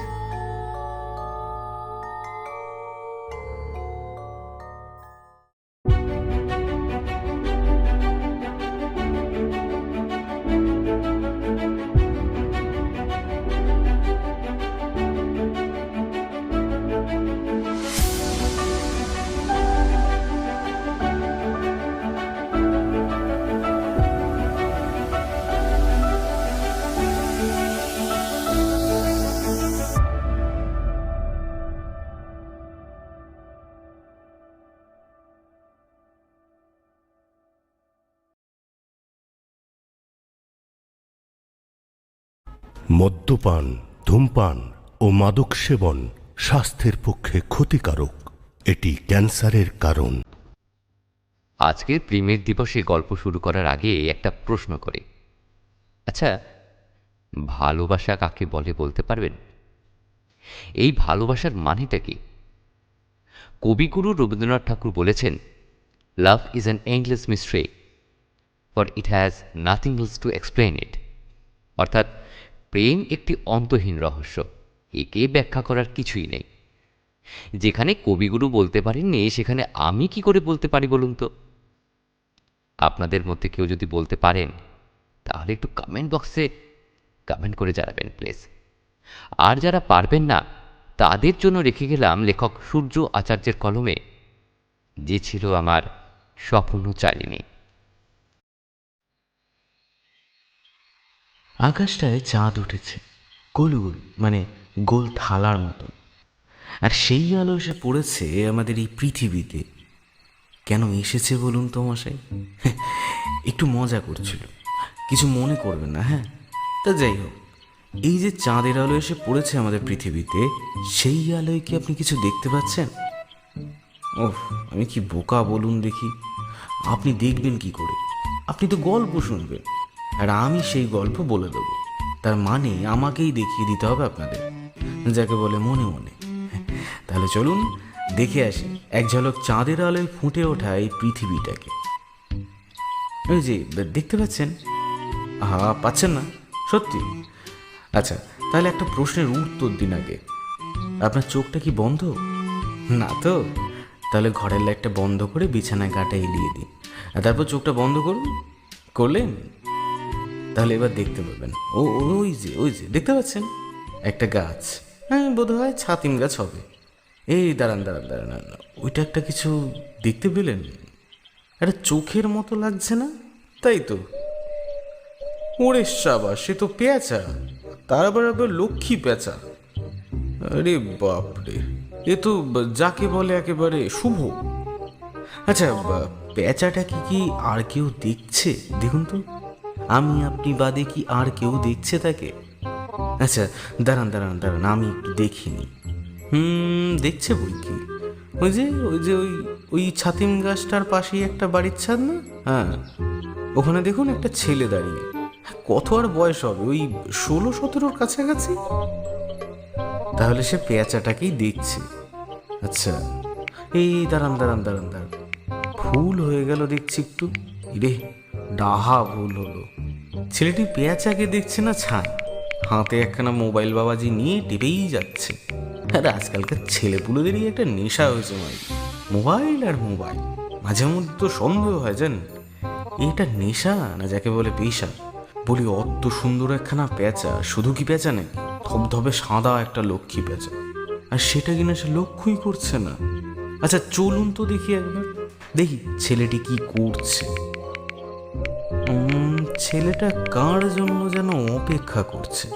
মদ্যপান, ধূমপান ও মাদক সেবন স্বাস্থ্যের পক্ষে ক্ষতিকারক। এটি ক্যান্সারের কারণ। আজকের প্রেমের দিবসে গল্প শুরু করার আগে একটা প্রশ্ন করি। আচ্ছা, ভালোবাসা কাকে বলে বলতে পারবেন? এই ভালোবাসার মানেটা কি? কবিগুরু রবীন্দ্রনাথ ঠাকুর বলেছেন, love is an endless mystery, for it has nothing else to explain ইট। অর্থাৎ প্রেম একটি অন্তহীন রহস্য, একে ব্যাখ্যা করার কিছুই নেই। যেখানে কবিগুরু বলতে পারেননি সেখানে আমি কি করে বলতে পারি বলুন তো? আপনাদের মধ্যে কেউ যদি বলতে পারেন তাহলে একটু কমেন্ট বক্সে কমেন্ট করে জানাবেন প্লিজ। আর যারা পারবেন না তাদের জন্য রেখে গেলাম লেখক সূর্য আচার্যের কলমে, যে ছিল আমার স্বপ্নচারিণী। আকাশটায় চাঁদ উঠেছে, গোল গোল, মানে গোল থালার মতো, আর সেই আলো এসে পড়েছে আমাদের এই পৃথিবীতে। কেন এসেছে বলুন তো মশাই? একটু মজা করছিল, কিছু মনে করবেন না। হ্যাঁ, তা যাই হোক, এই যে চাঁদের আলো এসে পড়েছে আমাদের পৃথিবীতে, সেই আলোয় কি আপনি কিছু দেখতে পাচ্ছেন? ওহ, আমি কি বোকা বলুন দেখি। আপনি দেখবেন কি করে? আপনি তো গল্প শুনবেন, আর আমি সেই গল্প বলে দেবো। তার মানে আমাকেই দেখিয়ে দিতে হবে আপনাদের, যাকে বলে মনে মনে। তাহলে চলুন দেখে আসি এক ঝলক চাঁদের আলোয় ফুটে ওঠা এই পৃথিবীটাকে। ওই যে দেখতে পাচ্ছেন, পাচ্ছেন না সত্যি? আচ্ছা, তাহলে একটা প্রশ্নের উত্তর দিন আগে। আপনার চোখটা কি বন্ধ? না তো? তাহলে ঘরের লাইটটা বন্ধ করে বিছানায় গাটা এলিয়ে দিন, আর তারপর চোখটা বন্ধ করুন। করলেন? তাহলে এবার দেখতে পাবেন। ওই যে দেখতে পাচ্ছেন একটা গাছ। হ্যাঁ, বোধ হয় ছাতিম গাছ হবে। এই দাঁড়ান, ওইটা একটা কিছু দেখতে পেলেন? একটা চোখের মতো লাগছে না? তাই তো। ওরে সাবাস, সে তো পেঁচা, তার আবার লক্ষ্মী পেঁচা। আরে বাপরে, এ তো যাকে বলে একেবারে শুভ। আচ্ছা, পেঁচাটা কি আর কেউ দেখছে? দেখুন তো, আমি আপনি বাদে কি আর কেউ দেখছে তাকে? আচ্ছা দাঁড়ান, আমি একটু দেখিনি। দেখছে বই কি, ওই ছাতিম গাছটার পাশেই একটা বাড়ির ছাদ না? হ্যাঁ, ওখানে দেখুন একটা ছেলে দাঁড়িয়ে। কত আর বয়স হবে, ওই 16-17 কাছাকাছি। তাহলে সে পেঁচাটাকেই দেখছে। আচ্ছা, এই দাঁড়ান, ভুল হয়ে গেল দেখছি একটু। রে, ডাহা ভুল হলো। ছেলেটি পেঁচাকে দেখছে না ছাই, হাতে একখানা মোবাইল বাবাজি নিয়ে টিপেই যাচ্ছে। আর আজকালকার ছেলেপুলেদেরই একটা নেশা হয়েছে মোবাইল আর মোবাইল। মাঝে মধ্যে তো সন্দেহ হয়, জানেন, এটা নেশা না যাকে বলে পেশা। বলি, অত সুন্দর একখানা পেঁচা, শুধু কি পেঁচা নেই, ধবধবে সাদা একটা লক্ষ্মী পেঁচা, আর সেটা কিনা সে লক্ষ্যই করছে না। আচ্ছা চলুন তো দেখি একবার, দেখি ছেলেটি কি করছে। ছেলেটা কার জন্য যেন অপেক্ষা করছে।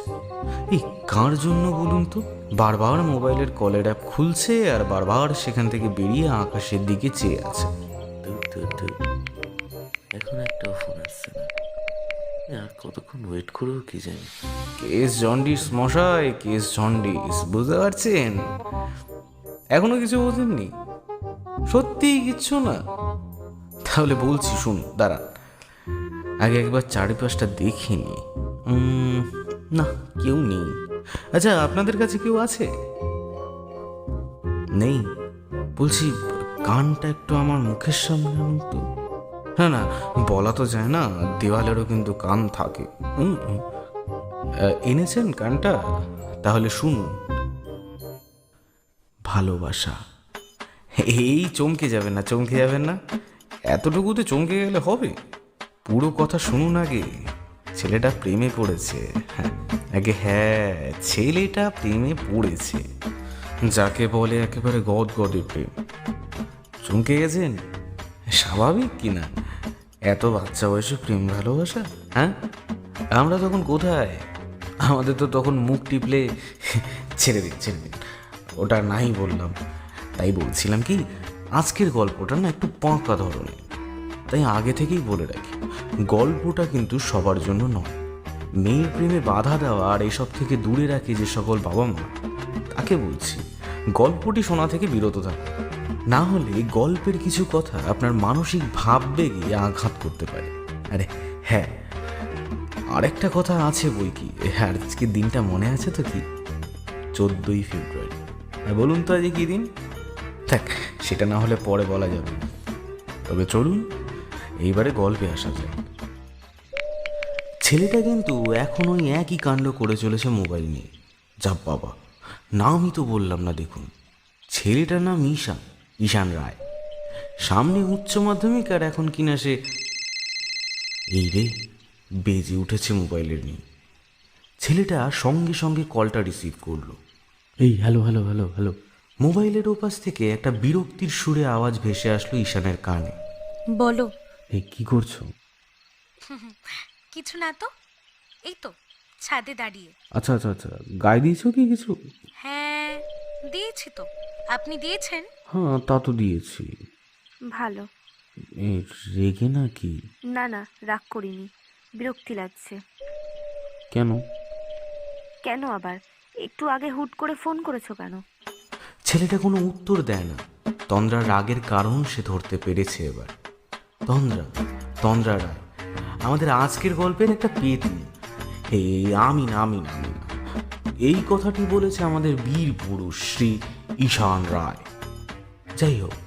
এই কার জন্য বলুন তো? বারবার মোবাইলের কলের অ্যাপ খুলছে আর বারবার সেখান থেকে বেরিয়ে আকাশের দিকে চেয়ে আছে। এখন একটা ফোন আসছে না, আর কতক্ষণ ওয়েট করবো কি জানি। কেস জন্ডিস মশাই, কেস জন্ডিস, বুঝতে পারছেন? এখনো কিছু বোঝেননি? সত্যিই কিচ্ছু না? তাহলে বলছি শুনুন, দাঁড়ান, আগে একবার চারিপাশটা দেখিনি। না, কেউ নেই। আচ্ছা, আপনাদের কাছে কেউ আছে? নেই? বলছি, কানটা একটু আমার মুখের সামনে আনুন তো। না, বলা তো যায় না, দেওয়ালেরও কিন্তু কান থাকে। এনেছেন কানটা? তাহলে শুনুন। ভালোবাসা। এই চমকে যাবেন না, এতটুকুতে চমকে গেলে হবে? পুরো কথা শুনুন আগে। ছেলেটা প্রেমে পড়েছে। হ্যাঁ, ছেলেটা প্রেমে পড়েছে, যাকে বলে একেবারে গদগদে প্রেম। চমকে গেছেন? স্বাভাবিক কিনা? এত বাচ্চা বয়সে প্রেম ভালোবাসা? হ্যাঁ, আমরা তখন কোথায়? আমাদের তো তখন মুখ টিপলে ছেড়ে দিন, ওটা নাই বললাম। তাই বলছিলাম কি, আজকের গল্পটা না একটু পাঁকা ধরনের, তাই আগে থেকেই বলে রাখি, গল্পটা কিন্তু সবার জন্য নয়। মেয়ের প্রেমে বাধা দেওয়া আর এসব থেকে দূরে রাখে যে সকল বাবা মা, তাকে বলছি গল্পটি শোনা থেকে বিরত থাকুন। না হলে গল্পের কিছু কথা আপনার মানসিক ভাববেগে আঘাত করতে পারে। আরে হ্যাঁ, আরেকটা কথা আছে বই কি, আজকের দিনটা মনে আছে তো? কি 14ই ফেব্রুয়ারি। হ্যাঁ, বলুন তো আজকে কি দিন? থাক, সেটা না হলে পরে বলা যাবে। তবে চলুন এইবারে গল্পে আসা যায়। ছেলেটা কিন্তু এখন ওই একই কাণ্ড করে চলেছে মোবাইল নিয়ে। যা বাবা, নামই তো বললাম না। দেখুন, ছেলেটার নাম ঈশান রায়। সামনে উচ্চ মাধ্যমিক, আর এখন কিনা সে এই রে বেজে উঠেছে মোবাইলের নিয়ে। ছেলেটা সঙ্গে সঙ্গে কলটা রিসিভ করলো। এই হ্যালো। মোবাইলের ওপাশ থেকে একটা বিরক্তির সুরে আওয়াজ ভেসে আসলো ঈশানের কানে। বলো। এই কি করছো? কিছু না তো, এই তো ছাদে দাঁড়িয়ে। আচ্ছা, গায়ে দিয়েছো কি কিছু? হ্যাঁ দিয়েছি তো, আপনি দিয়েছেন? হ্যাঁ, তা তো দিয়েছি। ভালো। রেগে নাকি? না, রাগ করিনি, বিরক্তি লাগছে। কেন আবার? একটু আগে হুট করে ফোন করেছো কেন? ছেলেটা কোনো উত্তর দেয় না। তন্দ্রার রাগের কারণ সে ধরতে পেরেছে এবার। তন্দ্রা রায় আমাদের আজকের গল্পের একটা পেতনি। আমি না, এই কথাটি বলেছে আমাদের বীর পুরুষ শ্রী ঈশান রায়। যাই হোক,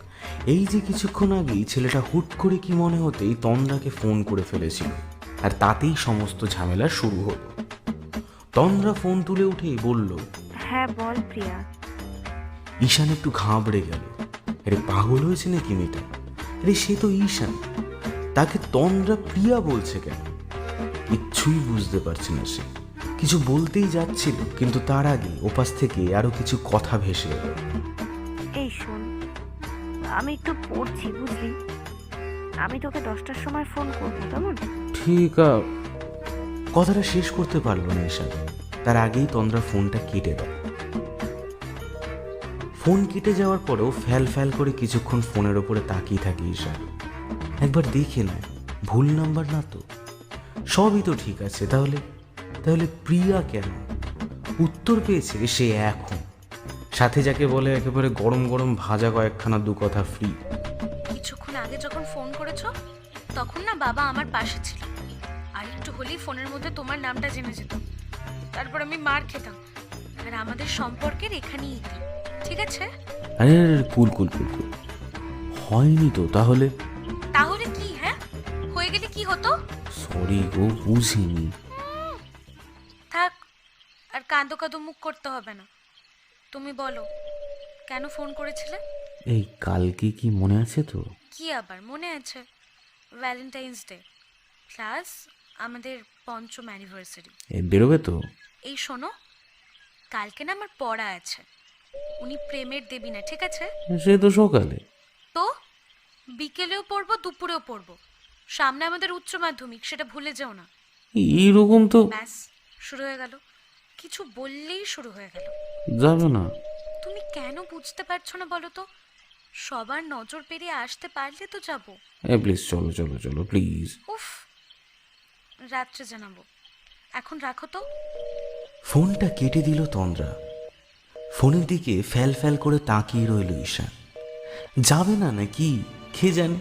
এই যে কিছুক্ষণ আগেই ছেলেটা হুট করে কি মনে হতেই তন্দ্রাকে ফোন করে ফেলেছিল। আর তাতেই সমস্ত ঝামেলা শুরু হলো। তন্দ্রা ফোন তুলে উঠেই বলল, হ্যাঁ বল প্রিয়া। ঈশান একটু ঘাবড়ে গেল। আরে পাগল হয়েছে নাকি মেয়েটা? আরে সে তো ঈশান, তাকে তন্দ্রা প্রিয়া বলছে কেন? কিচ্ছুই বুঝতে পারছে না সে। কিছু বলতেই যাচ্ছিল, কিন্তু তার আগে ওপাশ থেকে আরো কিছু কথা ভেসে এলো। এই শোন, আমি একটু পড়ছি বুঝলি, আমি তোকে 10টার সময় ফোন করবো কেমন? ঠিক কথাটা শেষ করতে পারলো না ঈশান, তার আগেই তন্দ্রা ফোনটা কেটে দেয়। ফোন কেটে যাওয়ার পরেও ফ্যাল ফ্যাল করে কিছুক্ষণ ফোনের ওপরে তাকিয়ে থাকে ঈশান। একবার দেখে নেয় ভুল নাম্বার না তো, সবই তো ঠিক আছে। তাহলে তাহলে প্রিয়া কেন? উত্তর পেয়েছে সে এখন। সাথে যাকে বলে একেবারে গরম গরম ভাজা কয়েকখানা দু কথা ফ্রি। কিছুক্ষণ আগে যখন ফোন করেছো তখন না বাবা আমার পাশে ছিল, আর একটু হলেই ফোনের মধ্যে তোমার নামটা জেনে যেত, তারপর আমি মার খেতাম। আর আমাদের সম্পর্কের এখানেই ইতি, ঠিক আছে? আরে কুল কুল কুল কুল, হয়নি তো তাহলে? তাহলে কি? হ্যাঁ, হয়ে গেলে কি হতো? সরি গো, বুঝিনি। থাক, আর কাঁদো কাঁদো মুখ করতে হবে না। তুমি বলো কেন ফোন করেছিলে? এই কালকে কি মনে আছে তো? কি আবার মনে আছে? ভ্যালেন্টাইন্স ডে প্লাস আমাদের 5ম অ্যানিভার্সারি। বেরোবে তো? এই শোনো, কালকে না আমার পড়া আছে, উনি প্রেমের দেবী না, ঠিক আছে? সে তো সকালে। তো বিকেলেও পড়বো, দুপুরেও পড়বো। সামনে আমাদের উচ্চ মাধ্যমিক, সেটা ভুলে যেও না। এইরকম তো ব্যাস, শুরু হয়ে গেল। কিছু বললেই শুরু হয়ে গেল। যাবে না? তুমি কেন বুঝতে পারছো না বলো তো? সবার নজর পেরিয়ে আসতে পারলে তো যাবো। প্লিজ চলো চলো চলো প্লিজ। উফ, রাত্রে জানাবো, এখন রাখো তো। ফোনটা কেটে দিল তন্দ্রা। ফোনের দিকে ফ্যাল ফ্যাল করে তাকিয়ে রইল ঈশান। যাবে না নাকি কে জানে।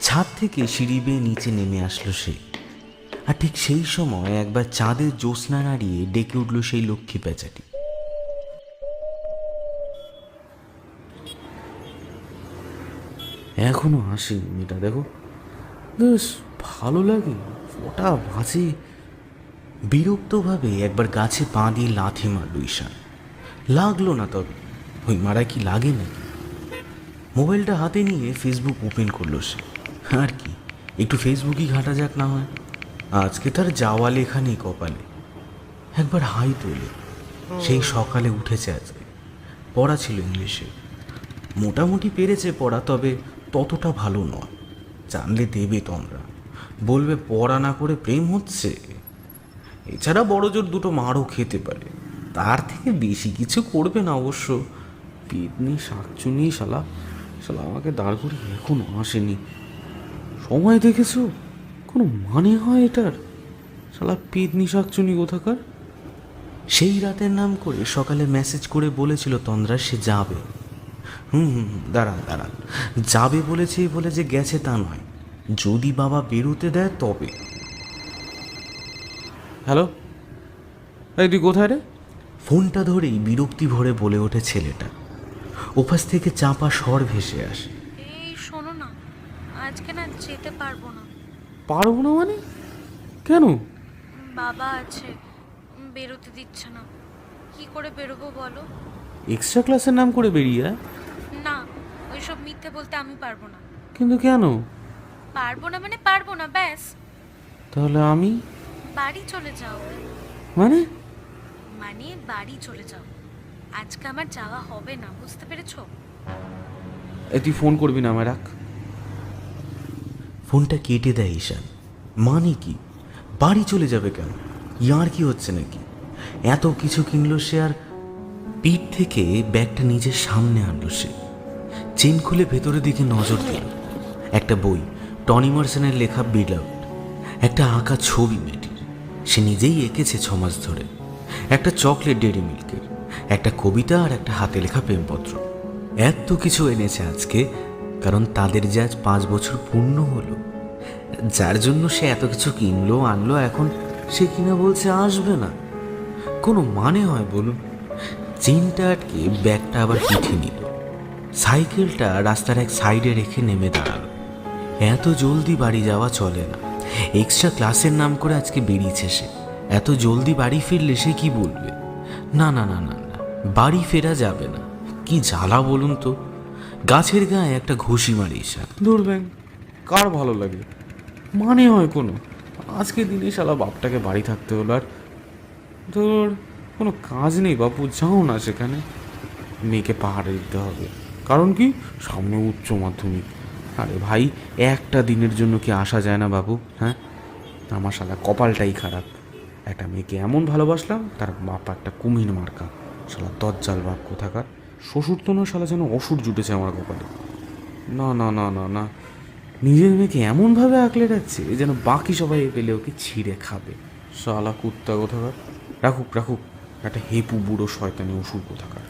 ছাদ থেকে সিঁড়ি বেয়ে নিচে নেমে আসলো সে। আর ঠিক সেই সময় একবার চাঁদের জ্যোৎস্না নাড়িয়ে ডেকে উঠল সেই লক্ষ্মী পেঁচাটি। এখনো আসেনি মেয়েটা, দেখো বেশ ভালো লাগে, ওটা বাজে। বিরক্তভাবে একবার গাছে পা দিয়ে লাথি মারল ঈশান। লাগলো না, তবে ওই মারা কি লাগে নাকি? মোবাইলটা হাতে নিয়ে ফেসবুক ওপেন করলো সে। আর কি, একটু ফেসবুকই ঘাটা যাক না হয়। আজকে তার যাওয়া লেখা নেই কপালে। একবার হাই তোলে। সেই সকালে উঠেছে আজকে, পড়া ছিল ইংলিশে। মোটামুটি পেরেছে পড়া, তবে ততটা ভালো নয়। জানলে দেবে তোমরা, বলবে পড়া না করে প্রেম হচ্ছে। এছাড়া বড় জোর দুটো মারও খেতে পারে, তার থেকে বেশি কিছু করবে না অবশ্য। পেতনি শাকচুনি শালা শালা আমাকে দাঁড় করে এখনো আসেনি। সময় দেখেছো? কোনো মানে হয় এটার? শালা পেতনি শাকচুনি কোথাকার। সেই রাতের নাম করে সকালে মেসেজ করে বলেছিল তন্দ্রা সে যাবে। দাঁড়ান দাঁড়ান, যাবে বলেছে বলে যে গেছে তা নয়, যদি বাবা বেরোতে দেয় তবে। হ্যালো, এই তুই কোথায় রে? ফোনটা ধরেই বিরক্তি ভরে বলে ওঠে ছেলেটা। ওপাশ থেকে চাপা স্বর ভেসে আসে, এই শোনো না, আজকে না যেতে পারবো না। পারবো না মানে? কেন? বাবা আছে, বেরোতে দিচ্ছে না। কি করে বেরোবো বলো? এক্সট্রা ক্লাসের নাম করে বেরিয়ে? না, ওইসব মিথ্যে বলতে আমি পারবো না। কিন্তু কেন? পারবো না মানে পারবো না, ব্যাস। তাহলে আমি বাড়ি চলে যাও। মানে বাড়ি চলে যাও, আজকে আমার যাওয়া হবে না, বুঝতে পেরেছো? তুই ফোন করবি না আমায়, রাখ। ফোনটা কেটে দেয় ঈশান। মানে কি, বাড়ি চলে যাবে কেন? ইয়ার কি হচ্ছে নাকি? এত কিছু কিনলো সে, আর পিঠ থেকে ব্যাগটা নিজের সামনে আনলো সে। চেন খুলে ভেতরের দিকে নজর দিল। একটা বই, টনি মরসনের লেখা বিডআউট। একটা আঁকা ছবি মেয়েটির, সে নিজেই এঁকেছে 6 মাস ধরে। একটা চকলেট ডেরি মিল্কের, একটা কবিতা, আর একটা হাতে লেখা প্রেমপত্র। এত কিছু এনেছে আজকে, কারণ তাদের যে আজ 5 বছর পূর্ণ হলো। যার জন্য সে এত কিছু কিনলো আনলো, এখন সে কিনা বলছে আসবে না। কোনো মানে হয় বলুন? চেনটা আটকে ব্যাগটা আবার পিঠে নিল। সাইকেলটা রাস্তার এক সাইডে রেখে নেমে দাঁড়ালো। এত জলদি বাড়ি যাওয়া চলে না, এক্সট্রা ক্লাসের নাম করে আজকে বেরিয়েছে সে। এত জলদি বাড়ি ফিরলে সে কি বলবে? না না না না না, বাড়ি ফেরা যাবে না। কি জ্বালা বলুন তো, গাছের গায়ে একটা ঘুষি মারি ঈশান। দূর ব্যাং, কার ভালো লাগে? মানে হয় কোনো? আজকের দিনে শালা বাপটাকে বাড়ি থাকতে হলো। আর তোর কোনো কাজ নেই বাপু, যাও না সেখানে। মেয়েকে পাহাড়ে দিতে হবে, কারণ কি সামনে উচ্চ মাধ্যমিক। আরে ভাই, একটা দিনের জন্য কি আসা যায় না বাবু? হ্যাঁ, আমার শালা কপালটাই খারাপ। একটা মেয়েকে এমন ভালোবাসলাম, তার বাপ একটা কুমির মার্কা, শালা দজ্জাল বাপ কোথাকার। শ্বশুর তো না, শালা যেন অসুর জুটেছে আমার কপালে। না না না না না, নিজের মেয়েকে এমনভাবে আঁকলে রাখছে যেন বাকি সবাই পেলে ওকে ছিঁড়ে খাবে। শালা কুত্তা কোথাকার। রাখুক রাখুক, একটা হেপু বুড়ো শয়তানি অসুর কোথাকার।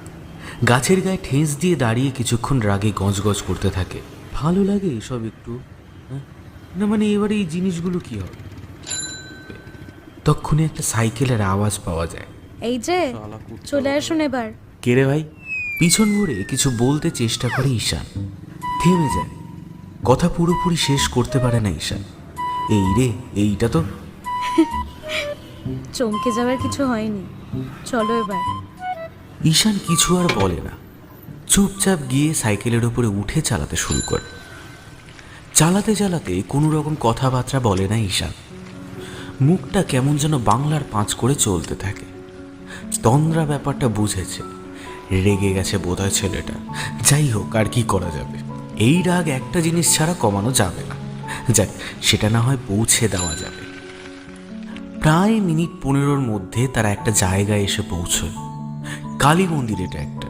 গাছের গায়ে ঠেস দিয়ে দাঁড়িয়ে কিছুক্ষণ রাগে গজগজ করতে থাকে। ভালো লাগে এসব একটু, হ্যাঁ? না মানে এবারে এই জিনিসগুলো কি হবে? তক্ষুনি একটা সাইকেলের আওয়াজ পাওয়া যায়। এই যে চলে আসুন এবার। কে রে ভাই? পিছন ঘুরে কিছু বলতে চেষ্টা করে ঈশান, থেমে যায়। কথা পুরোপুরি শেষ করতে পারে না ঈশান। এই রে, এইটা তো। চমকে যাওয়ার কিছু হয়নি, চলো এবার। ঈশান কিছু আর বলে না, চুপচাপ গিয়ে সাইকেলের ওপরে উঠে চালাতে শুরু করে। চালাতে চালাতে কোনো রকম কথাবার্তা বলে না ঈশান, মুখটা কেমন যেন বাংলার পাঁচ করে চলতে থাকে। তন্দ্রা ব্যাপারটা বুঝেছে, রেগে গেছে বোধহয় ছেলেটা। যাই হোক, আর কি করা যাবে? এই রাগ একটা জিনিস ছাড়া কমানো যাবে না। যাক, সেটা না হয় পৌঁছে দেওয়া যাবে। প্রায় মিনিট 15 মধ্যে তারা একটা জায়গায় এসে পৌঁছয়। কালী মন্দির এটা একটা,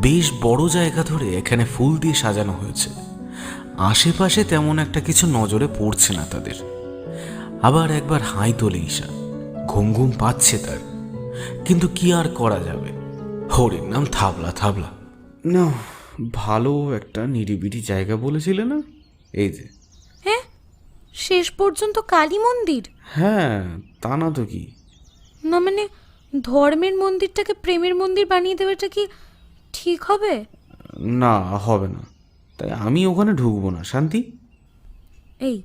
বেশ বড় জায়গা ধরে এখানে ফুল দিয়ে সাজানো হয়েছে। আশেপাশে তেমন একটা কিছু নজরে পড়ছে না তাদের। আবার একবার হাই তোলে ঈশান, ঘুম ঘুম পাচ্ছে তার, কিন্তু কি আর করা যাবে? হরির নাম থাবলা থাবলা। না, ভালো একটা নিরিবিলি জায়গা বলেছিলে না? এই যে। হ্যাঁ, শেষ পর্যন্ত কালী মন্দির? হ্যাঁ, তা না তো কি? না মানে ধর্মের মন্দিরটাকে প্রেমের মন্দির বানিয়ে দেওয়াটা কি ঠিক হবে? না, হবে না। তাই আমি ওখানে ঢুকবো না। শান্তি? এই,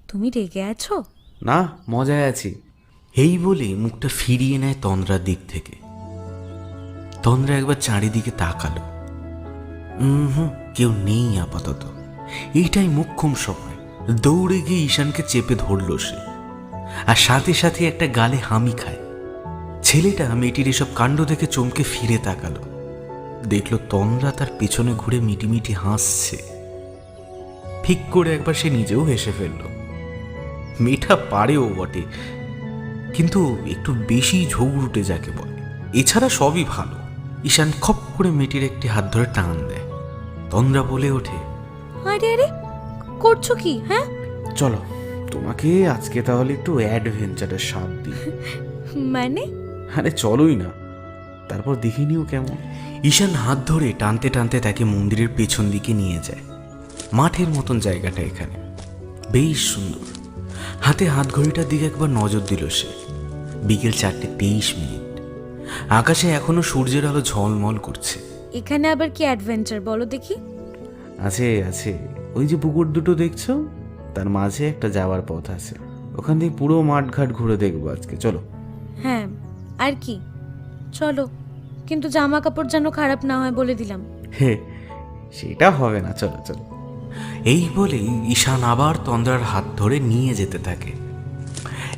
তুমি রেগে আছো? না, মজায় আছি। এই বলে মুখটা ফিরিয়ে নেয় তন্দ্রার দিক থেকে। তন্দ্রা একবার চারিদিকে তাকালো। কেউ নেই আপাতত। এইটাই মোক্ষম সময়। দৌড়ে গিয়ে ঈশানকে চেপে ধরল সে, আর সাথে সাথে একটা গালে হামি খায়। ছেলেটা মেয়েটির এসব কাণ্ড দেখে চমকে ফিরে তাকালো, দেখলো তন্দ্রা তার পেছনে ঘুরে মিটিমিটি হাসছে। ঠিক করে একবার সে নিজেও হেসে ফেলল। মেয়েটা পারেও বটে, কিন্তু একটু বেশি ঝগড়ুটে যাকে বলে। এছাড়া সবই ভালো। ঈশান খপ করে মেয়েটির একটি হাত ধরে টান দেয়। তন্দ্রা বলে ওঠে, আরে আরে, করছো কি? হ্যাঁ, চলো, তোমাকে আজকে তাহলে একটু অ্যাডভেঞ্চারের স্বাদ দিই। মানে? আরে চলোই না, তারপর দেখে নিও কেমন। ঈশান হাত ধরে টানতে টানতে তাকে মন্দিরের পেছন দিকে নিয়ে যায়। মাঠের মতন জায়গাটা এখানে, বেশ সুন্দর। হাতে হাত ঘড়িটার দিকে একবার নজর দিল সে। বিকেল 4:23। আকাশে এখনো সূর্যের আলো ঝলমল করছে। এখানে আবার কি অ্যাডভেঞ্চার বলো দেখি? আছে আছে, ওই যে পুকুর দুটো দেখছো, তার মাঝে একটা যাওয়ার পথ আছে। ওখান থেকে পুরো মাঠ ঘাট ঘুরে দেখবো আজকে। চলো। হ্যাঁ, আর কি? চলো, কিন্তু জামা কাপড় যেন খারাপ না হয় বলে দিলাম। হে, সেটা হবে না, চলো চলো। এই বলেই ঈশান আবার তন্দ্রার হাত ধরে নিয়ে যেতে থাকে।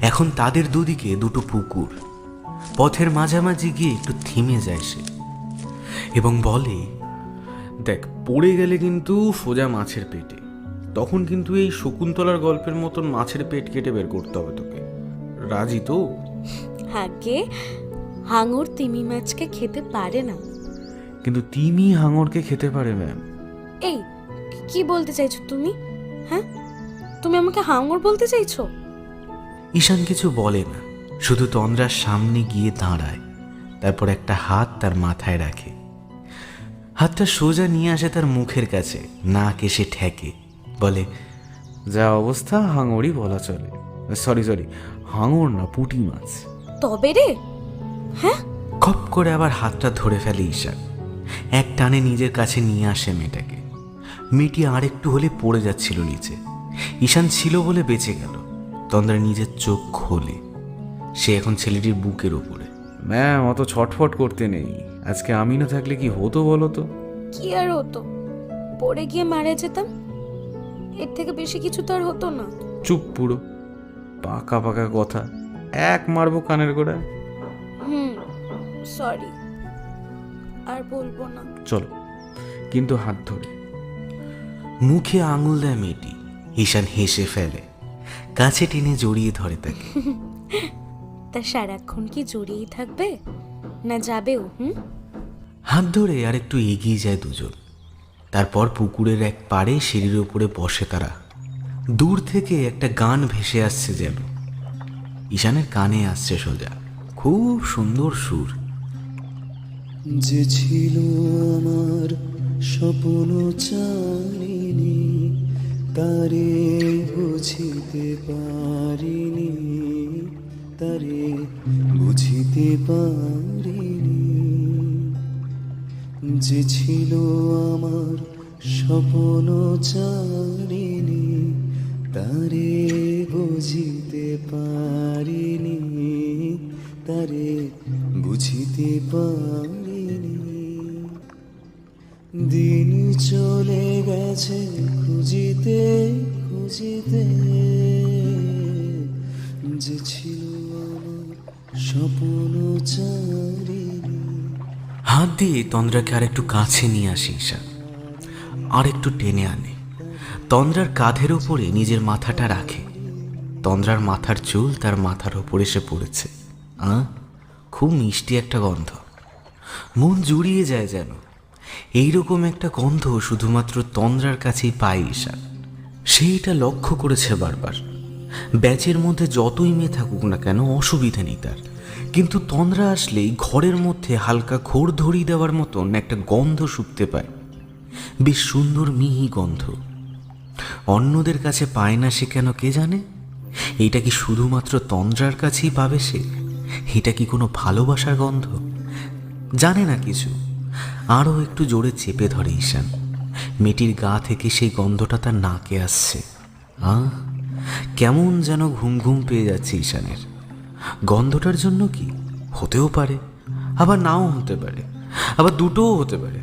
এখন তাদের দুদিকে দুটো পুকুর। পথের মাঝামাঝি গিয়ে একটু থেমে যায় সে এবং বলে, দেখ, পড়ে গেলে কিন্তু সোজা মাছের পেটে। তখন কিন্তু এই শকুন্তলার গল্পের মতন মাছের পেট কেটে বের করতে হবে তোকে। রাজি তো? আগে হাঙর তিমি মাছকে খেতে পারে না, কিন্তু তিমি হাঙরকে খেতে পারে ম্যাম। এই কি বলতে চাইছো তুমি? হ্যাঁ, তুমি আমাকে হাঙর বলতে চাইছো? ঈশান কিছু বলে না, শুধু তন্দ্রার সামনে গিয়ে দাঁড়ায়। তারপর একটা হাত তার মাথায় রাখে, হাতটা সোজা নিয়ে আসে তার মুখের কাছে, নাক এসে ঠেকে, বলে, যা অবস্থা হাঙরই বলা চলে। সরি, হাঙর না, পুঁটি মাছ। তবে রে? হ্যাঁ। খপ করে আবার হাতটা ধরে ফেলে ঈশান। এক টানে নিজের কাছে নিয়ে আসে মেয়েটাকে। মেয়েটি আর একটু হলে পড়ে যাচ্ছিল নিচে। ঈশান ছিল বলে বেঁচে গেল। তন্দ্রা নিজের চোখ খোলে। সে এখন ছেলেটির বুকের ওপরে। ম্যাম, অত ছটফট করতে নেই। আজকে আমি না থাকলে কি হতো বলো তো? কি আর হতো, পড়ে গিয়ে মারা যেতাম, এর থেকে বেশি কিছু তো আর হতো না। চুপ পুরো, পাকা পাকা কথা, এক মারবো কানের গোড়ায়। সরি, আর বলবো না। চলো, কিন্তু হাত ধরে। মুখে আঙুল দেয় মেয়েটি। ঈশান হেসে ফেলে, কাছে টেনে জড়িয়ে ধরে তাকে। তা সারাক্ষণ কি জড়িয়েই থাকবে না যাবেও? হাত ধরে আর একটু এগিয়ে যায় দুজন। তারপর পুকুরের এক পাড়ে সিঁড়ির উপরে বসে তারা। দূর থেকে একটা গান ভেসে আসছে যেন। ঈশানের কানে আসছে সোজা, খুব সুন্দর সুর। যে ছিল আমার স্বপ্ন চারিনি, তারে বুঝিতে পারিনি, তারে বুঝিতে পারিনি। যে ছিল আমার স্বপ্ন চারিনি, তারে বুঝিতে পারিনি, তারে বুঝিতে পারিনি। দিন চলে গেছে খুঁজিতে খুঁজিতে, যে ছিল আমার স্বপ্ন চারিনি। হাত দিয়ে তন্দ্রাকে আর একটু কাছে নিয়ে আসে ঈশান, আর একটু টেনে আনে। তন্দ্রার কাঁধের ওপরে নিজের মাথাটা রাখে। তন্দ্রার মাথার চুল তার মাথার ওপর এসে পড়েছে। খুব মিষ্টি একটা গন্ধ, মন জুড়িয়ে যায় যেন। এইরকম একটা গন্ধ শুধুমাত্র তন্দ্রার কাছেই পায় ঈশান। সেইটা লক্ষ্য করেছে বারবার। ব্যাচের মধ্যে যতই মেয়ে থাকুক না কেন অসুবিধা নেই তার, কিন্তু তন্দ্রা আসলেই ঘরের মধ্যে হালকা ঘোর ধরিয়ে দেওয়ার মতন একটা গন্ধ শুকতে পায়। বেশ সুন্দর মিহি গন্ধ, অন্যদের কাছে পায় না সে কেন কে জানে। এইটা কি শুধুমাত্র তন্দ্রার কাছেই পাবে সে? এটা কি কোনো ভালোবাসার গন্ধ? জানে না কিছু। আরও একটু জোরে চেপে ধরে ঈশান। মেয়েটির গা থেকে সেই গন্ধটা তার নাকে আসছে। কেমন যেন ঘুম ঘুম পেয়ে যাচ্ছে ঈশানের। গন্ধটার জন্য কি হতেও পারে, আবার নাও হতে পারে, আবার দুটোও হতে পারে।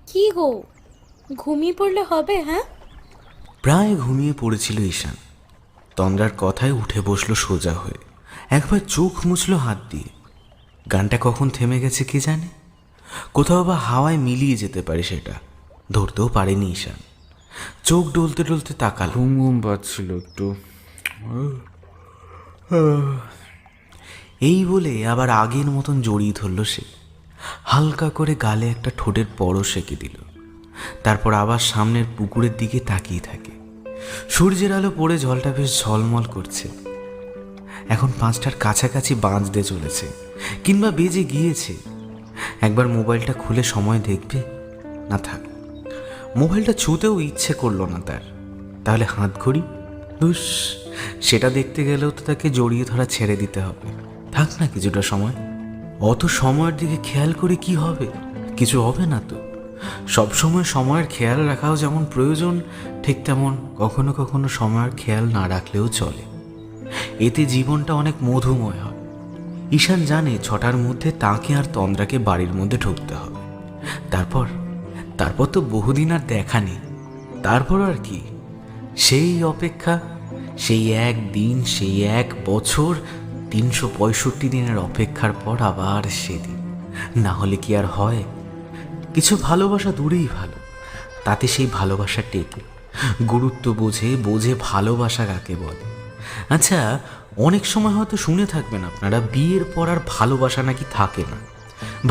কি গো, ঘুমিয়ে পড়লে হবে? প্রায় ঘুমিয়ে পড়েছিল ঈশান। তন্দ্রার কথায় উঠে বসলো সোজা হয়ে, একবার চোখ মুছলো হাত দিয়ে। গানটা কখন থেমে গেছে কে জানে, কোথাও বা হাওয়ায় মিলিয়ে যেতে পারে, সেটা ধরতেও পারেনি ঈশান। চোখ ডলতে ডলতে তাকাল। ঘুম ঘুম পাচ্ছিল একটু। এই বলে আবার আগের মতন জড়িয়ে ধরল সে। হালকা করে গালে একটা ঠোঁটের পরশ সেঁকে দিল। তারপর আবার সামনের পুকুরের দিকে তাকিয়ে থাকে। সূর্যের আলো পড়ে জলটা বেশ ঝলমল করছে। এখন 5টার কাছাকাছি বাজতে চলেছে, কিংবা বেজে গিয়েছে। একবার মোবাইলটা খুলে সময় দেখবে না, থাক, মোবাইলটা ছুঁতেও ইচ্ছে করলো না তার। তাহলে হাত ঘড়ি, ধুস, সেটা দেখতে গেলেও তো তাকে জড়িয়ে ধরা ছেড়ে দিতে হবে। থাক না কিছুটা সময়। অত সময়ের দিকে খেয়াল করে কি হবে? কিছু হবে না তো। সবসময় সময়ের খেয়াল রাখাও যেমন প্রয়োজন, ঠিক তেমন কখনো কখনো সময়ের খেয়াল না রাখলেও চলে। এতে জীবনটা অনেক মধুময় হয়। ঈশান জানে 6টার মধ্যে তাকে আর তন্দ্রাকে বাড়ির মধ্যে ঢুকতে হবে। তারপর তো বহুদিন আর দেখা নেই। তারপর আর কি, সেই অপেক্ষা, সেই এক দিন, সেই এক বছর, 365 দিনের অপেক্ষার পর আবার সেদিন। না হলে কি আর হয়? কিছু ভালোবাসা দূরেই ভালো, তাতে সেই ভালোবাসা টেকে, গুরুত্ব বোঝে ভালোবাসা কাকে বলে। আচ্ছা, অনেক সময় হয়তো শুনে থাকবেন আপনারা, বিয়ের পর আর ভালোবাসা নাকি থাকে না।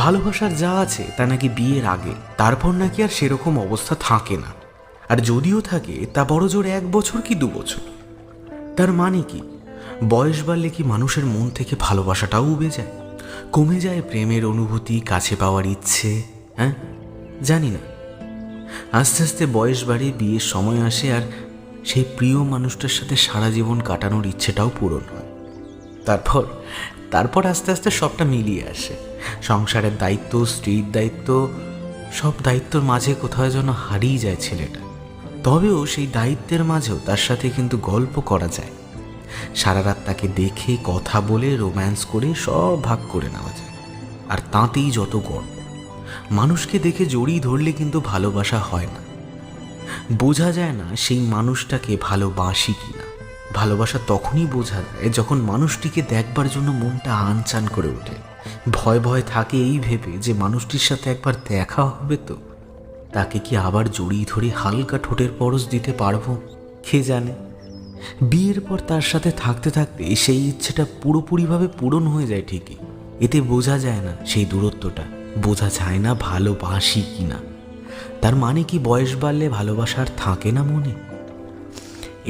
ভালোবাসার যা আছে তা নাকি বিয়ের আগে, তারপর নাকি আর সেরকম অবস্থা থাকে না। আর যদিও থাকে তা বড় জোর 1 বছর কি 2 বছর। তার মানে কি, বয়স বাড়লে কি মানুষের মন থেকে ভালোবাসাটাও উবে যায়? কমে যায় প্রেমের অনুভূতি, কাছে পাওয়ার ইচ্ছে? জানি না। আস্তে আস্তে বয়স বাড়ে, বিয়ের সময় আসে, আর সেই প্রিয় মানুষটার সাথে সারা জীবন কাটানোর ইচ্ছেটাও পূরণ হয়। তারপর আস্তে আস্তে সবটা মিলিয়ে আসে। সংসারের দায়িত্ব, স্ত্রীর দায়িত্ব, সব দায়িত্বর মাঝে কোথাও যেন হারিয়ে যায় ছেলেটা। তবেও সেই দায়িত্বের মাঝেও তার সাথে কিন্তু গল্প করা যায়। সারা রাত তাকে দেখে কথা বলে রোম্যান্স করে সব ভাগ করে নেওয়া যায়। আর তাতেই যত গর্ব। মানুষকে দেখে জড়িয়ে ধরলে কিন্তু ভালোবাসা হয় না, বোঝা যায় না সেই মানুষটাকে ভালোবাসি কিনা। ভালোবাসা তখনই বোঝা যায় যখন মানুষটিকে দেখবার জন্য মনটা আনচান করে ওঠে। ভয় ভয় থাকে এই ভেবে যে মানুষটির সাথে একবার দেখা হবে তো তাকে কি আবার জড়িয়ে ধরে হালকা ঠোঁটের পরশ দিতে পারবো কে জানে। বিয়ের পর তার সাথে থাকতে থাকতে সেই ইচ্ছেটা পুরোপুরিভাবে পূরণ হয়ে যায় ঠিকই। এতে বোঝা যায় না সেই দূরত্বটা, বোঝা যায় না ভালোবাসি কিনা। তার মানে কি বয়স বাড়লে ভালোবাসার থাকে না মনে?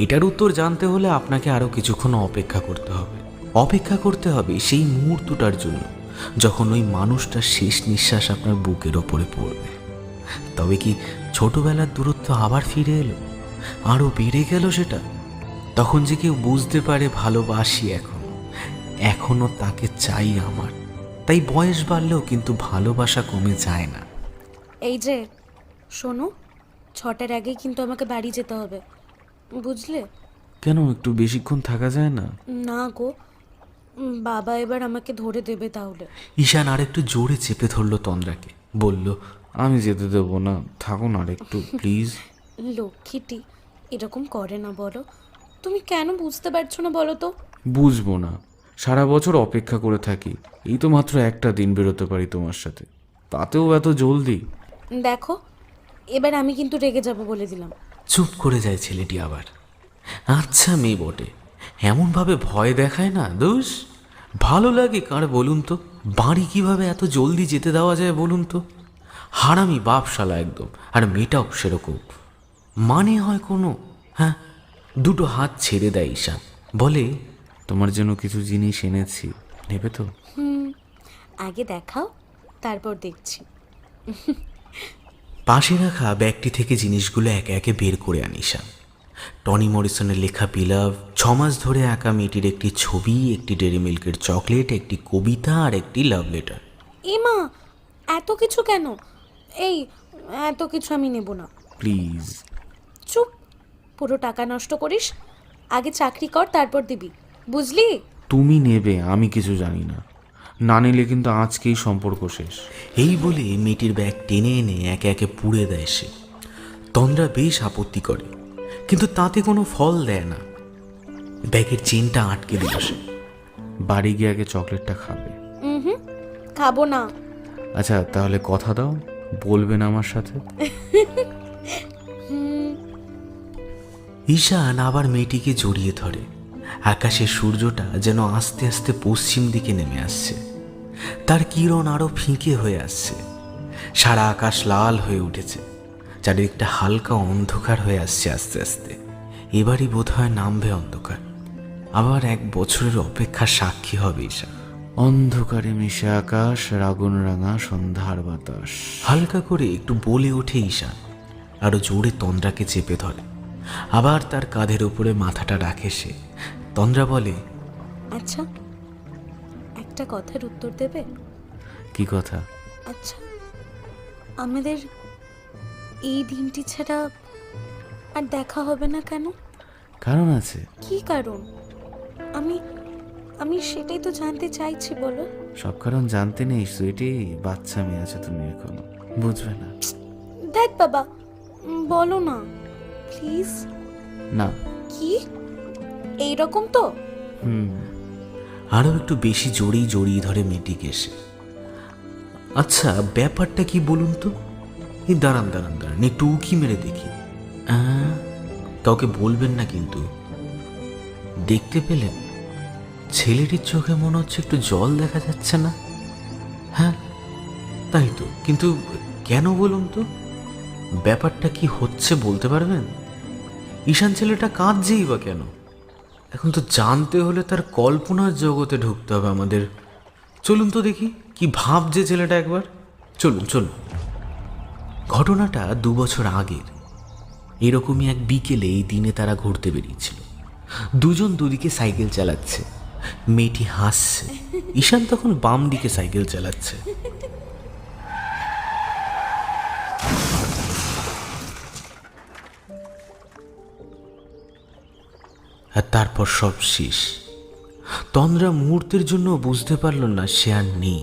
এটার উত্তর জানতে হলে আপনাকে আরও কিছুক্ষণ অপেক্ষা করতে হবে। অপেক্ষা করতে হবে সেই মুহূর্তটার জন্য যখন ওই মানুষটার শেষ নিঃশ্বাস আপনার বুকের ওপরে পড়বে। তবে কি ছোটবেলার দূরত্ব আবার ফিরে এলো, আরও বেড়ে গেল সেটা? তখন যে কেউ বুঝতে পারে ভালোবাসি এখনো তাকে চাই আমার। তাই বয়স বাড়লেও কিন্তু ভালোবাসা কমে যায় না। এই যে শোনো, 6টার আগেই কিন্তু আমাকে বাড়ি যেতে হবে, বুঝলে? কেন, একটু বেশিক্ষণ থাকা যায় না? না গো, বাবা এবার আমাকে ধরে দেবে তাহলে। ঈশান আর একটু জোরে চেপে ধরল তন্দ্রাকে, বলল, আমি যেতে দেবো না, থাকুন আর একটু প্লিজ। লক্ষ্মীটি এরকম করে না, বলো। তুমি কেন বুঝতে পারছো না বলো তো? বুঝবো না, সারা বছর অপেক্ষা করে থাকি, এই তো মাত্র একটা দিন বেরোতে পারি তোমার সাথে, তাতেও এত জলদি? দেখো, এবার আমি কিন্তু রেগে যাব বলে দিলাম। চুপ করে যায় ছেলেটি আবার। আচ্ছা মেয়ে বটে, এমনভাবে ভয় দেখায় না দোষ? ভালো লাগে কার বলুন তো? বাড়ি কিভাবে এত জলদি যেতে দেওয়া যায় বলুন তো? হারামি বাপশালা একদম, আর মেয়েটাও সেরকম। মানে হয় কোনো? হ্যাঁ, দুটো হাত ছেড়ে দেয় ঈশান, বলে, তোমার জন্য কিছু জিনিস এনেছি, নেবে তো? আগে দেখাও, তারপর দেখছি। পাশে রাখা ব্যাগটি থেকে জিনিসগুলো একে একে বের করে আন ঈশান। টনি মরিসনের লেখা বিলাভ, 6 মাস ধরে আঁকা মেয়েটির একটি ছবি, একটি ডেরি মিল্কের চকলেট, একটি কবিতা আর একটি লাভ লেটার। মা, এত কিছু কেন? এই এত কিছু আমি নেব না, প্লিজ। চুপ, পুরো টাকা নষ্ট করিস। আগে চাকরি কর, তারপর দিবি, বুঝলি? তুমি নেবে, আমি কিছু জানি না, না নিলে কিন্তু আজকেই সম্পর্ক শেষ। এই বলে মেয়েটির ব্যাগ টেনে এনে একে একে পুড়ে দেয় সে। তন্দ্রা বেশ আপত্তি করে, কিন্তু তাতে কোনো ফল দেয় না। ব্যাগের চেনটা আটকে দিল সে। বাড়ি গিয়ে আগে চকলেটটা খাবে। খাবো না। আচ্ছা, তাহলে কথা দাও, বলবে না আমার সাথে? ঈশান আবার মেয়েটিকে জড়িয়ে ধরে। আকাশের সূর্যটা যেন আস্তে আস্তে পশ্চিম দিকে নেমে আসছে, তার কিরণ আরো ফিকে হয়ে আসছে। সারা আকাশ লাল হয়ে উঠেছে, চারিদিকটা হালকা অন্ধকার হয়ে আসছে আস্তে আস্তে। এবারই বোধ হয় নামবে অন্ধকার, আবার 1 বছরের অপেক্ষার সাক্ষী হবে ঈশান। অন্ধকারে মিশে আকাশ, আগুন রাঙা সন্ধ্যার বাতাস। হালকা করে একটু বলে ওঠে ঈশান, আরো জোরে তন্দ্রাকে চেপে ধরে। আবার তার কাঁধের উপরে মাথাটা রাখে সে। তন্দ্রা বলে, আচ্ছা, একটা কথার উত্তর দেবে? কি কথা? আচ্ছা, আমাদের এই দিনটি ছাড়া আর দেখা হবে না কেন? কারণ আছে। কি কারণ? আমি আমি সেটাই তো জানতে চাইছি, বলো। সব কারণ জানতে নেই সুইটি, বাচ্চা মেয়ে আছে তুমি, এখনো বুঝবে না। দেখ বাবা, বলো না প্লিজ। না। কি এইরকম তো? আরো একটু বেশি জড়িয়ে ধরে মেয়েটিকে এসে। আচ্ছা, ব্যাপারটা কি বলুন তো? এই দাঁড়ান একটু উকি মেরে দেখি। কাউকে বলবেন না কিন্তু। দেখতে পেলেন ছেলেটির চোখে মনে হচ্ছে একটু জল দেখা যাচ্ছে না? হ্যাঁ তাই তো, কিন্তু কেন বলুন তো? ব্যাপারটা কি হচ্ছে বলতে পারবেন? ঈশান ছেলেটা কাঁদছেই বা কেন? এখন তো জানতে হলে তার কল্পনার জগতে ঢুকতে হবে আমাদের। চলুন তো দেখি কি ভাবছে ছেলেটা একবার। চলুন। ঘটনাটা 2 বছর আগের। এরকমই এক বিকেলে এই দিনে তারা ঘুরতে বেরিয়েছিল। দুজন দুদিকে সাইকেল চালাচ্ছে। মেয়েটি হাসছে, ঈশান তখন বাম দিকে সাইকেল চালাচ্ছে। আর তারপর সব শেষ। তন্দ্রা মুহূর্তের জন্য বুঝতে পারল না সে আর নেই,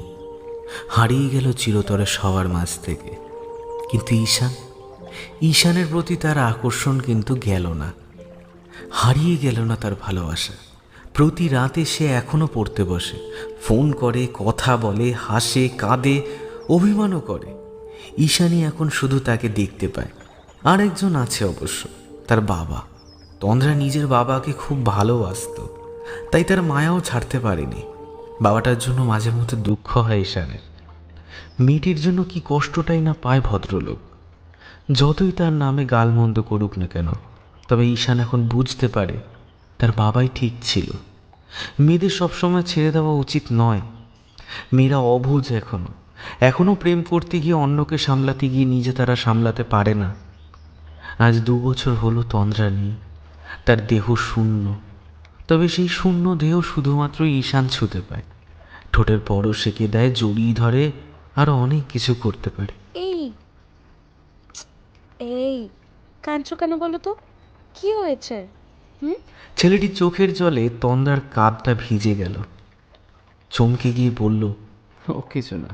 হারিয়ে গেল চিরতরে সবার মাঝ থেকে। কিন্তু ঈশানের প্রতি তার আকর্ষণ কিন্তু গেল না, হারিয়ে গেল না তার ভালোবাসা। প্রতি রাতে সে এখনো পড়তে বসে, ফোন করে, কথা বলে, হাসে, কাঁদে, অভিমানও করে। ঈশানী এখন শুধু তাকে দেখতে পায়। আর একজন আছে অবশ্য, তার বাবা। তন্দ্রা নিজের বাবাকে খুব ভালোবাসত, তাই তার মায়াও ছাড়তে পারেনি। বাবাটার জন্য মাঝে মধ্যে দুঃখ হয় ঈশানের। মেয়েটির জন্য কি কষ্টটাই না পায় ভদ্রলোক। যতই তার নামে গালমন্দ করুক না কেন, তবে ঈশান এখন বুঝতে পারে তার বাবাই ঠিক ছিল। মেয়েদের সবসময় ছেড়ে দেওয়া উচিত নয়। মেয়েরা অবুঝ এখনো প্রেম করতে গিয়ে, অন্যকে সামলাতে গিয়ে নিজে তারা সামলাতে পারে না। আজ 2 বছর হলো তন্দ্রা নেই, তার দেহ শূন্য। তবে সেই শূন্য দেহ শুধুমাত্র ঈশান ছুঁতে পায়। ঠোঁটের পরশ এঁকে দেয়, জড়িয়ে ধরে, আরও অনেক কিছু করতে পারে। এই এই কাঁদছো কেন বলো তো? কি হয়েছে? ছেলেটির চোখের জলে তন্দ্রার কাঁধটা ভিজে গেল। চমকে গিয়ে বলল, ও কিছু না।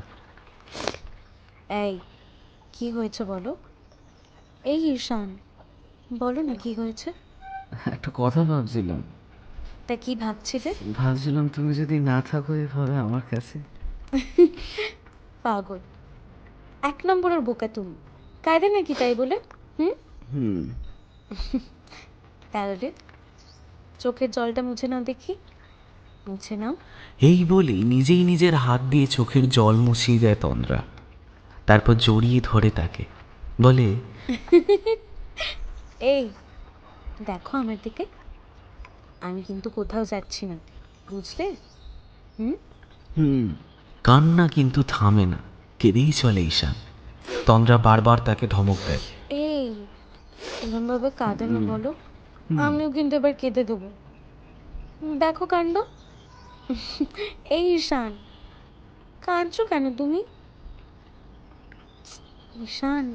এই কি হয়েছে বলো? এই ঈশান, বলো না কি হয়েছে। একটা কথা ভাবছিলাম। তা কি ভাবছিলে? ভাবছিলাম তুমি যদি না থাকো এভাবে আমার কাছে। পাগল, 1 নম্বরের বোকা তুমি। কাঁদে নাকি তাই বলে? তাহলে চোখের জলটা মুছে নাও দেখি, মুছে নাও। এই বলেই নিজেই নিজের হাত দিয়ে চোখের জল মুছিয়ে দেয় তন্দ্রা। তারপর জড়িয়ে ধরে তাকে বলে, এই দেখো আমার দিকে, আমি কিন্তু কোথাও যাচ্ছি না, বুঝলে? কান্না কিন্তু থামে না, কেঁদেই চলে ঈশান। তন্দ্রা বারবার তাকে ধমক দেয়। এই এরমভাবে কাঁদে না বলো, আমিও কিন্তু এবার কেঁদে দেবো। দেখো কাণ্ড। এই ঈশান, কাঁদছো কেন তুমি? ঈশান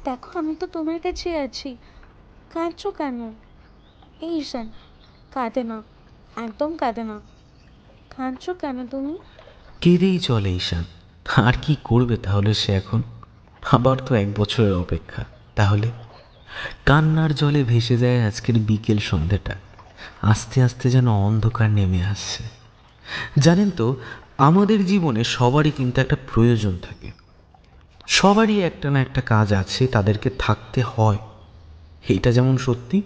দেখো, আমি তো তোমার কাছে আছি, কাঁদছো কেন? এই ঈশান, কাঁদে না, একদম কাঁদে না। কাঁদছো কেন তুমি? কেঁদেই চলে ঈশান। আর কি করবে তাহলে সে এখন? আবার তো 1 বছরের অপেক্ষা। তাহলে কান্নার জলে ভেসে যায় আজকের বিকেল সন্ধ্যাটা। আস্তে আস্তে যেন অন্ধকার নেমে আসছে। জানেন তো, আমাদের জীবনে সবারই কিন্তু একটা প্রয়োজন থাকে। সবারই একটা না একটা কাজ আছে, তাদেরকে থাকতে হয়। এইটা যেমন সত্যি,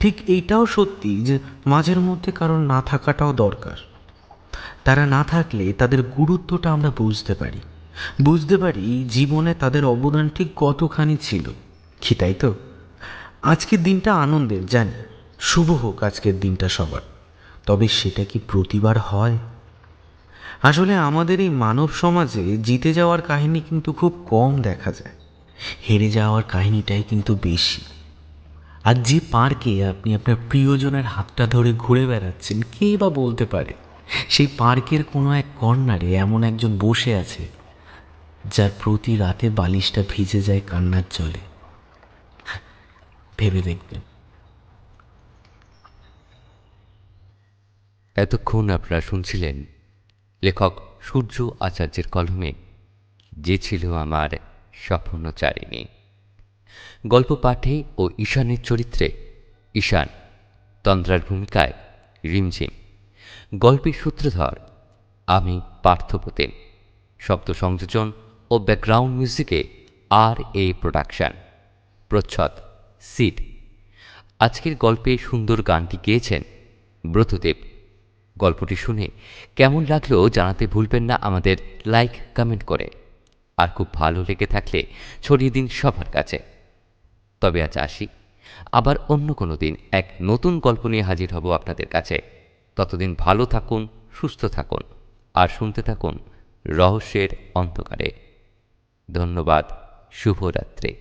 ঠিক এইটাও সত্যি যে মাঝের মধ্যে কারোর না থাকাটাও দরকার। তারা না থাকলে তাদের গুরুত্বটা আমরা বুঝতে পারি জীবনে তাদের অবদান ঠিক কতখানি ছিল। কি তাই তো? আজকের দিনটা আনন্দের, জানি, শুভ হোক আজকের দিনটা সবার। তবে সেটা কি প্রতিবার হয়? আসলে আমাদের এই মানব সমাজে জিতে যাওয়ার কাহিনী কিন্তু খুব কম দেখা যায়, হেরে যাওয়ার কাহিনীটাই কিন্তু বেশি। আর যে পার্কে আপনি আপনার প্রিয়জনের হাতটা ধরে ঘুরে বেড়াচ্ছেন, কে বা বলতে পারে সেই পার্কের কোনো এক কর্নারে এমন একজন বসে আছে যার প্রতি রাতে বালিশটা ভিজে যায় কান্নার জলে? ভেবে দেখবেন। এতক্ষণ আপনারা শুনছিলেন লেখক সূর্য আচার্যের কলমে যে ছিল আমার স্বপ্নচারিণী। গল্প পাঠে ও ঈশানের চরিত্রে ঈশান, তন্দ্রার ভূমিকায় রিমঝিম, গল্পের সূত্রধর আমি পার্থপ্রতিম, শব্দ সংযোজন ও ব্যাকগ্রাউন্ড মিউজিকে RA প্রোডাকশন, প্রচ্ছদ সিড। আজকের গল্পে সুন্দর গানটি গেয়েছেন ব্রতদেব। গল্পটি শুনে কেমন লাগলো জানাতে ভুলবেন না আমাদের লাইক কমেন্ট করে। আর খুব ভালো লেগে থাকলে ছড়িয়ে দিন সবার কাছে। তবে আজ আসি, আবার অন্য কোনো দিন এক নতুন গল্প নিয়ে হাজির হব আপনাদের কাছে। ততদিন ভালো থাকুন, সুস্থ থাকুন আর শুনতে থাকুন রহস্যের অন্ধকারে। ধন্যবাদ। শুভরাত্রি।